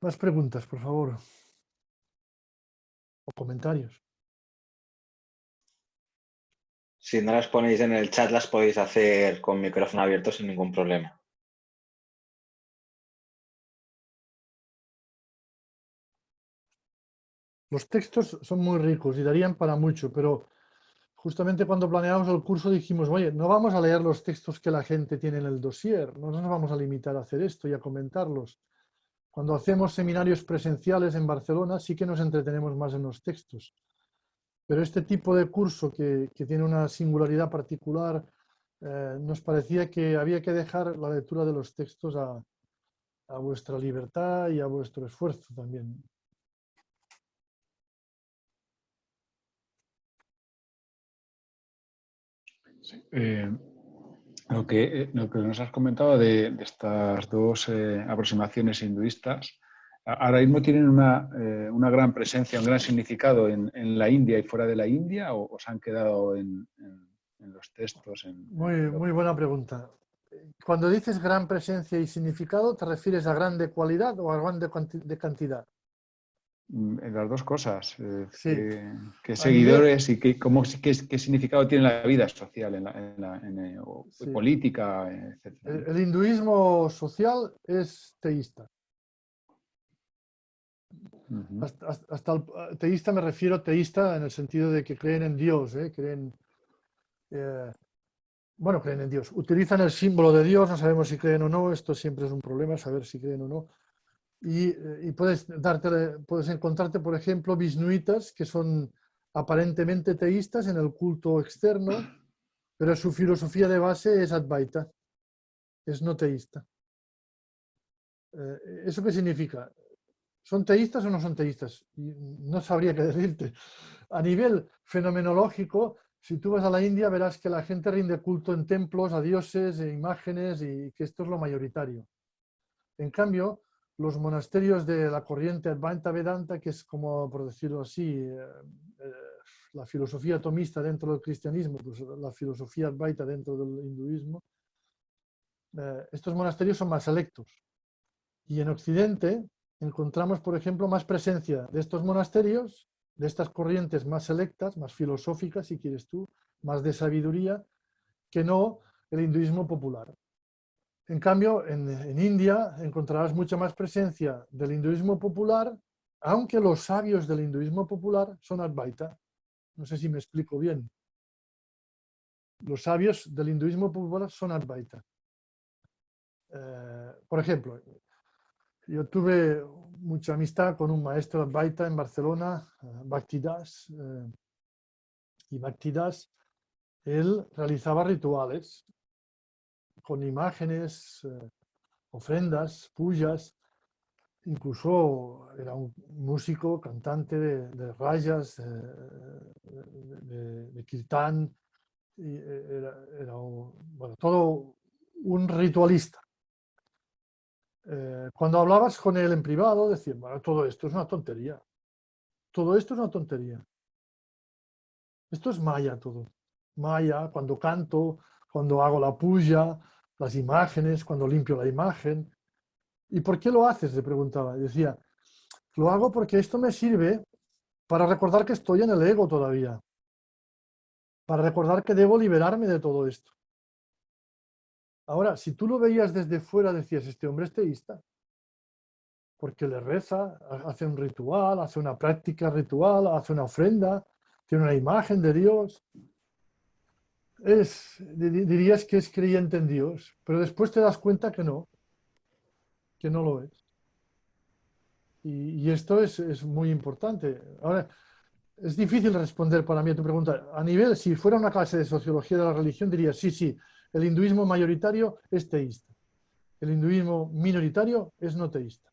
Más preguntas, por favor. O comentarios. Si no las ponéis en el chat, las podéis hacer con micrófono abierto sin ningún problema. Los textos son muy ricos y darían para mucho, pero justamente cuando planeamos el curso dijimos, oye, no vamos a leer los textos que la gente tiene en el dossier, no nos vamos a limitar a hacer esto y a comentarlos. Cuando hacemos seminarios presenciales en Barcelona sí que nos entretenemos más en los textos. Pero este tipo de curso que tiene una singularidad particular, nos parecía que había que dejar la lectura de los textos a vuestra libertad y a vuestro esfuerzo también. Sí. Lo que nos has comentado de estas dos aproximaciones hinduistas, ahora mismo tienen una gran presencia, un gran significado en la India y fuera de la India, o se han quedado en los textos. Muy buena pregunta. Cuando dices gran presencia y significado, ¿te refieres a grande cualidad o a grande de cantidad? En las dos cosas. Sí. ¿Qué seguidores y qué significado tiene la vida social, Sí. política, etcétera? El hinduismo social es teísta. Uh-huh. Hasta el teísta me refiero teísta en el sentido de que creen en Dios, creen en Dios. Utilizan el símbolo de Dios, no sabemos si creen o no, esto siempre es un problema, saber si creen o no. Y puedes encontrarte, por ejemplo, visnuitas que son aparentemente teístas en el culto externo, pero su filosofía de base es Advaita, es no teísta. ¿Eso qué significa? ¿Son teístas o no son teístas? No sabría qué decirte. A nivel fenomenológico, si tú vas a la India, verás que la gente rinde culto en templos, a dioses, e imágenes, y que esto es lo mayoritario. En cambio, los monasterios de la corriente Advaita Vedanta, que es como, por decirlo así, la filosofía atomista dentro del cristianismo, pues la filosofía Advaita dentro del hinduismo, estos monasterios son más selectos. Y en Occidente encontramos, por ejemplo, más presencia de estos monasterios, de estas corrientes más selectas, más filosóficas, si quieres tú, más de sabiduría, que no el hinduismo popular. En cambio, en India encontrarás mucha más presencia del hinduismo popular, aunque los sabios del hinduismo popular son Advaita. No sé si me explico bien. Los sabios del hinduismo popular son Advaita. Por ejemplo, yo tuve mucha amistad con un maestro Advaita en Barcelona, Bhaktidas, y Bhaktidas, él realizaba rituales con imágenes, ofrendas, pujas, incluso era un músico, cantante de rayas, de kirtán, y era todo un ritualista. Cuando hablabas con él en privado, decía, bueno, todo esto es una tontería. Todo esto es una tontería. Esto es maya todo. Maya, cuando canto, cuando hago la puja, las imágenes, cuando limpio la imagen. ¿Y por qué lo haces?, le preguntaba. Y decía, lo hago porque esto me sirve para recordar que estoy en el ego todavía. Para recordar que debo liberarme de todo esto. Ahora, si tú lo veías desde fuera, decías, este hombre es teísta. Porque le reza, hace un ritual, hace una práctica ritual, hace una ofrenda, tiene una imagen de Dios. Dirías que es creyente en Dios, pero después te das cuenta que no lo es. Y esto es muy importante. Ahora, es difícil responder para mí a tu pregunta. A nivel, si fuera una clase de sociología de la religión, diría, sí, el hinduismo mayoritario es teísta. El hinduismo minoritario es no teísta.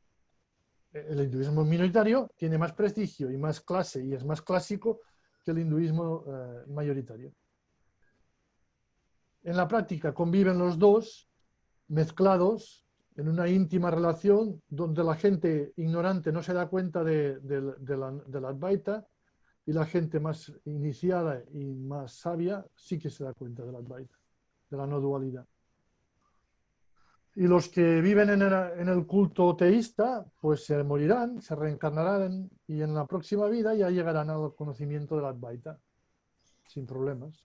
El hinduismo minoritario tiene más prestigio y más clase y es más clásico que el hinduismo mayoritario. En la práctica conviven los dos mezclados en una íntima relación donde la gente ignorante no se da cuenta de la Advaita y la gente más iniciada y más sabia sí que se da cuenta de la Advaita, de la no dualidad. Y los que viven en el culto teísta, pues se morirán, se reencarnarán y en la próxima vida ya llegarán al conocimiento de la Advaita, sin problemas.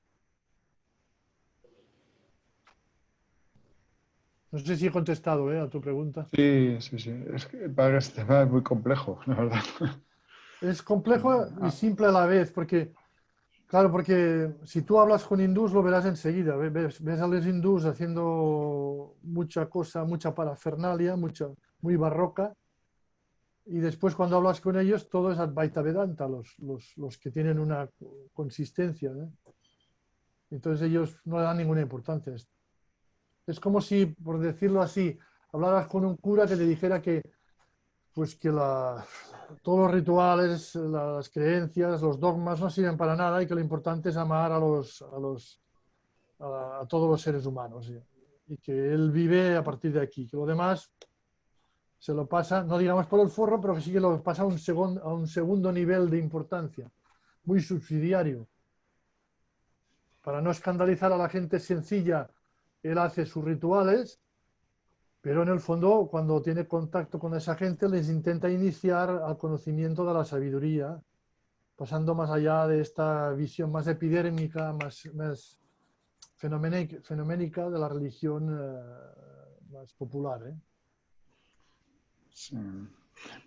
No sé si he contestado a tu pregunta. Sí. Es que este tema es muy complejo, la verdad. Es complejo y simple a la vez, porque si tú hablas con hindús lo verás enseguida. Ves a los hindús haciendo mucha cosa, mucha parafernalia, muy barroca, y después cuando hablas con ellos todo es Advaita Vedanta, los que tienen una consistencia, ¿eh? Entonces ellos no le dan ninguna importancia a esto. Es como si, por decirlo así, hablaras con un cura que te dijera que, pues que todos los rituales, las creencias, los dogmas no sirven para nada y que lo importante es amar a todos los seres humanos, y que él vive a partir de aquí, que lo demás se lo pasa, no digamos por el forro, pero que sí que lo pasa a un segundo nivel de importancia, muy subsidiario. Para no escandalizar a la gente sencilla, él hace sus rituales, pero en el fondo, cuando tiene contacto con esa gente, les intenta iniciar al conocimiento de la sabiduría, pasando más allá de esta visión más epidérmica, más fenoménica de la religión más popular, ¿eh? Sí.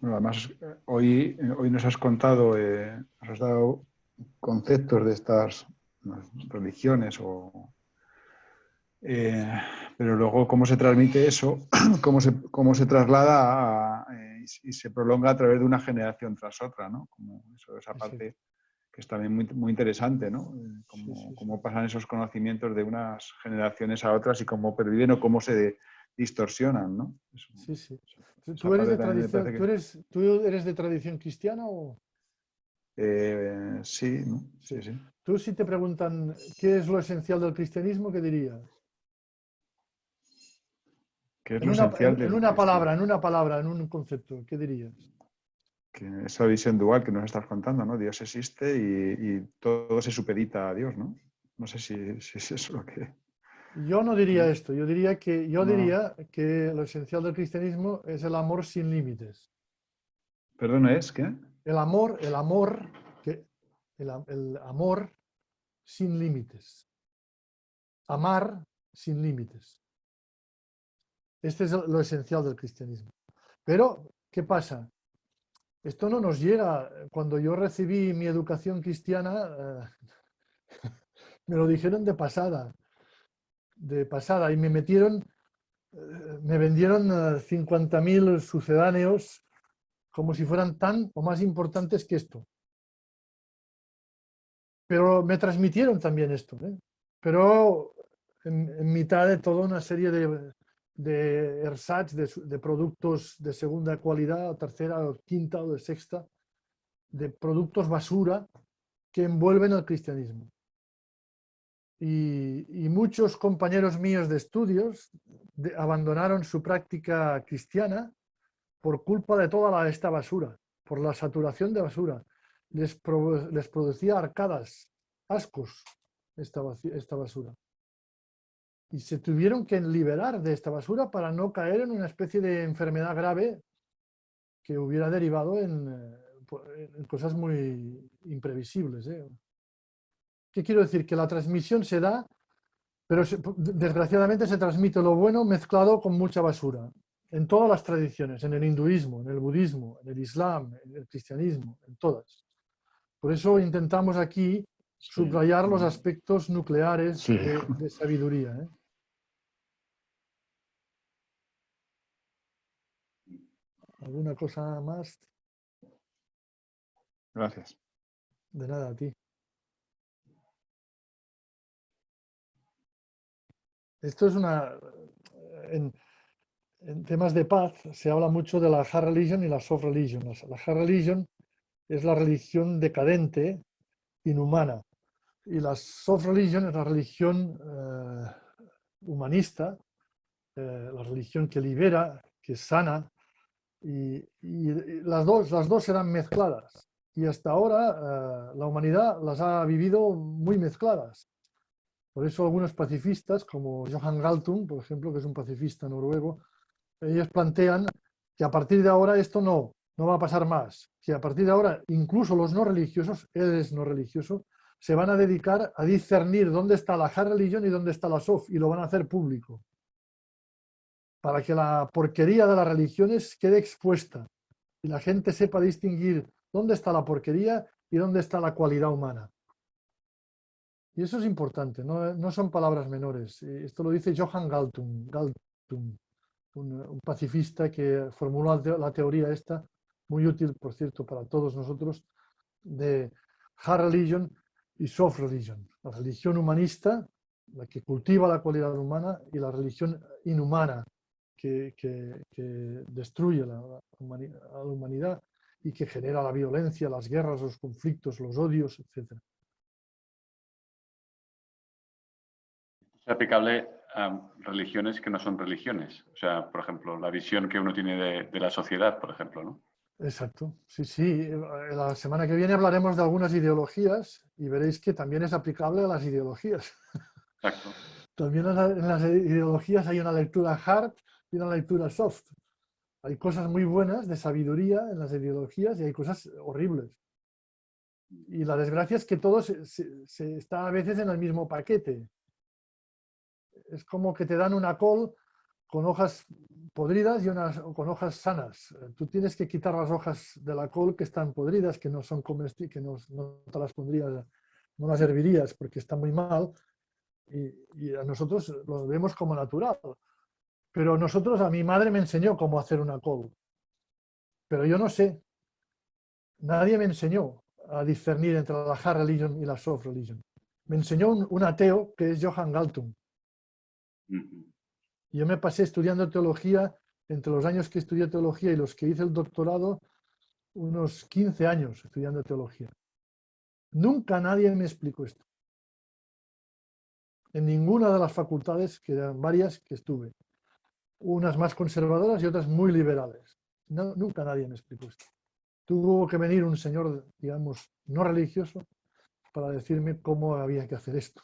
Bueno, además, hoy nos has contado, has dado conceptos de estas religiones, pero luego cómo se transmite eso, cómo se traslada y se prolonga a través de una generación tras otra, ¿no? Como esa parte que es también muy, muy interesante, ¿no? Cómo pasan esos conocimientos de unas generaciones a otras y cómo perviven o cómo se distorsionan, ¿no? Sí, sí. Esa parte también me parece que... ¿Tú eres de tradición cristiana o...? Sí, ¿no? Sí. Sí. Tú, si te preguntan qué es lo esencial del cristianismo, ¿qué dirías? ¿Qué es lo esencial En del una cristianismo? palabra, en un concepto, ¿qué dirías? Que esa visión dual que nos estás contando, ¿no? Dios existe y todo se supedita a Dios, ¿no? No sé si es eso lo que... Yo no diría ¿no? esto, yo diría No. que lo esencial del cristianismo es el amor sin límites. Perdona, ¿es qué? El amor, el amor sin límites. Amar sin límites. Este es lo esencial del cristianismo. Pero, ¿qué pasa? Esto no nos llega. Cuando yo recibí mi educación cristiana, me lo dijeron de pasada, y me vendieron 50.000 sucedáneos como si fueran tan o más importantes que esto. Pero me transmitieron también esto, ¿eh? Pero en mitad de toda una serie de ersatz, de productos de segunda cualidad, o tercera, o quinta, o de sexta, de productos basura que envuelven al cristianismo. Y muchos compañeros míos de estudios abandonaron su práctica cristiana por culpa de toda esta basura, por la saturación de basura. Les producía arcadas, ascos, esta basura. Y se tuvieron que liberar de esta basura para no caer en una especie de enfermedad grave que hubiera derivado en cosas muy imprevisibles, ¿eh? ¿Qué quiero decir? Que la transmisión se da, pero desgraciadamente se transmite lo bueno mezclado con mucha basura. En todas las tradiciones, en el hinduismo, en el budismo, en el islam, en el cristianismo, en todas. Por eso intentamos aquí Sí. subrayar los aspectos nucleares Sí. de sabiduría, ¿eh? ¿Alguna cosa más? Gracias. De nada, a ti. Esto es en temas de paz se habla mucho de la hard religion y la soft religion. La hard religion es la religión decadente, inhumana, y la soft religion es la religión humanista, la religión que libera, que sana, y las dos serán mezcladas. Y hasta ahora la humanidad las ha vivido muy mezcladas. Por eso algunos pacifistas, como Johan Galtung, por ejemplo, que es un pacifista noruego, ellos plantean que a partir de ahora esto no va a pasar más, que a partir de ahora incluso los no religiosos, él es no religioso, se van a dedicar a discernir dónde está la hard religion y dónde está la soft, y lo van a hacer público, para que la porquería de las religiones quede expuesta y la gente sepa distinguir dónde está la porquería y dónde está la cualidad humana. Y eso es importante, no son palabras menores. Esto lo dice Johan Galtung, un pacifista que formuló la teoría esta muy útil, por cierto, para todos nosotros, de hard religion y soft religion. La religión humanista, la que cultiva la cualidad humana, y la religión inhumana, que destruye a la humanidad y que genera la violencia, las guerras, los conflictos, los odios, etc. Es aplicable a religiones que no son religiones. O sea, por ejemplo, la visión que uno tiene de la sociedad, por ejemplo, ¿no? Exacto, sí, sí. La semana que viene hablaremos de algunas ideologías y veréis que también es aplicable a las ideologías. Exacto. También en las ideologías hay una lectura hard y una lectura soft. Hay cosas muy buenas de sabiduría en las ideologías y hay cosas horribles. Y la desgracia es que todo se está a veces en el mismo paquete. Es como que te dan una col con hojas podridas y unas con hojas sanas. Tú tienes que quitar las hojas de la col que están podridas, que no son comestibles, que no te las pondrías, no las hervirías porque están muy mal, y a nosotros los vemos como natural. Pero a mi madre me enseñó cómo hacer una col. Pero yo no sé. Nadie me enseñó a discernir entre la hard religion y la soft religion. Me enseñó un ateo que es Johann Galtung. Yo me pasé estudiando teología, entre los años que estudié teología y los que hice el doctorado, unos 15 años estudiando teología. Nunca nadie me explicó esto. En ninguna de las facultades, que eran varias que estuve. Unas más conservadoras y otras muy liberales. Nunca nadie me explicó esto. Tuvo que venir un señor, digamos, no religioso, para decirme cómo había que hacer esto.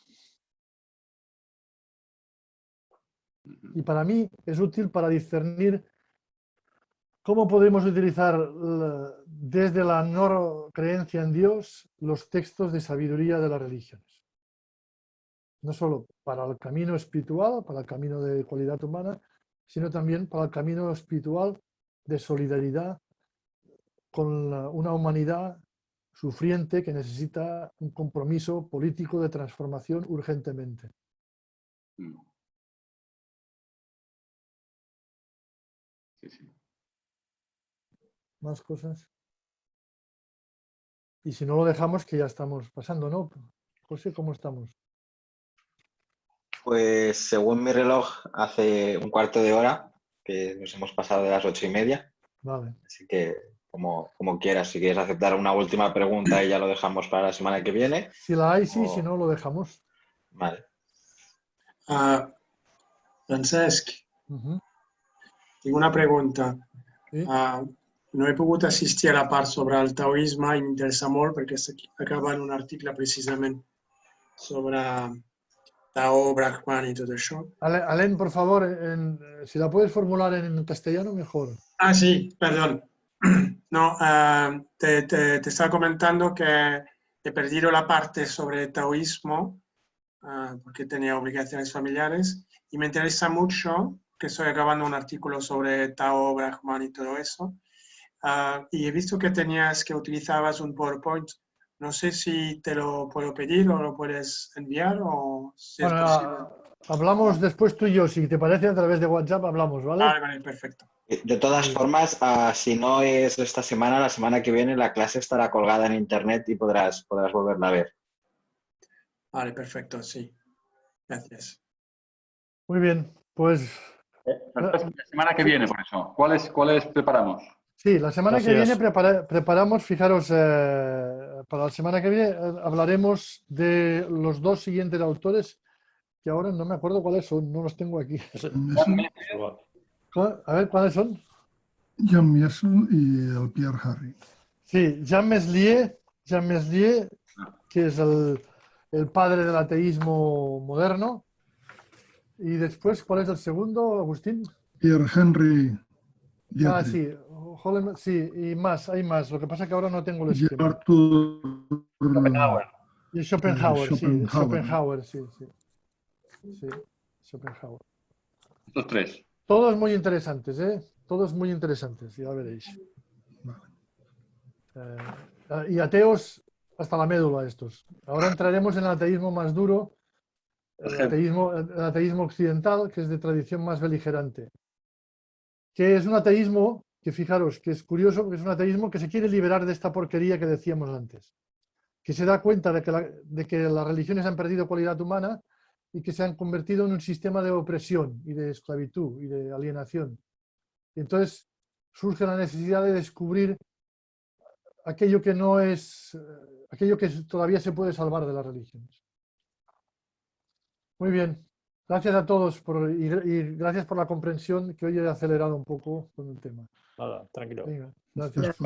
Y para mí es útil para discernir cómo podemos utilizar desde la no creencia en Dios los textos de sabiduría de las religiones. No solo para el camino espiritual, para el camino de cualidad humana, sino también para el camino espiritual de solidaridad con una humanidad sufriente que necesita un compromiso político de transformación urgentemente. Sí, sí. Más cosas. Y si no lo dejamos, que ya estamos pasando, ¿no? José, ¿cómo estamos? Pues según mi reloj, hace un cuarto de hora que nos hemos pasado de las 8:30. Vale. Así que, como quieras, si quieres aceptar una última pregunta y ya lo dejamos para la semana que viene. Si la hay, sí, si no, lo dejamos. Vale. Francesc, tinc una pregunta. Sí. No he pogut assistir a la part sobre el taoisme i m'interessa molt perquè acaba en un article precisament sobre Tao, Brahman y todo eso. Alain, por favor, si la puedes formular en castellano, mejor. Ah, sí, perdón. No, te estaba comentando que he perdido la parte sobre taoísmo porque tenía obligaciones familiares y me interesa mucho, que estoy acabando un artículo sobre Tao, Brahman y todo eso. Y he visto que utilizabas un PowerPoint. No sé si te lo puedo pedir o lo puedes enviar o si es posible. Hablamos después tú y yo, si te parece, a través de WhatsApp hablamos, ¿vale? Vale, perfecto. De todas formas, si no es esta semana, la semana que viene la clase estará colgada en internet y podrás volverla a ver. Vale, perfecto, sí. Gracias. Muy bien, pues... La semana que viene, por eso. ¿Cuáles preparamos? Sí, la semana que viene preparamos, fijaros, para la semana que viene hablaremos de los dos siguientes autores, que ahora no me acuerdo cuáles son, no los tengo aquí. A ver, ¿cuáles son? Jean Mieson y el Pierre Harry. Sí, Jean Meslier, que es el padre del ateísmo moderno. Y después, ¿cuál es el segundo, Agustín? Pierre Henry Dietrich. Ah, sí, sí, y más, hay más. Lo que pasa es que ahora no tengo el esquema. Schopenhauer. Y Schopenhauer, sí, Schopenhauer, sí. Sí, Schopenhauer. Estos tres. Todos muy interesantes, ¿eh? Todos muy interesantes, ya veréis. Y ateos hasta la médula estos. Ahora entraremos en el ateísmo más duro, el ateísmo occidental, que es de tradición más beligerante. Que es un ateísmo que fijaros que es curioso porque es un ateísmo que se quiere liberar de esta porquería que decíamos antes, que se da cuenta de que las religiones han perdido cualidad humana y que se han convertido en un sistema de opresión y de esclavitud y de alienación. Y entonces surge la necesidad de descubrir aquello que no es, aquello que todavía se puede salvar de las religiones. Muy bien. Gracias a todos y gracias por la comprensión, que hoy he acelerado un poco con el tema. Nada, tranquilo. Venga, gracias. Esto-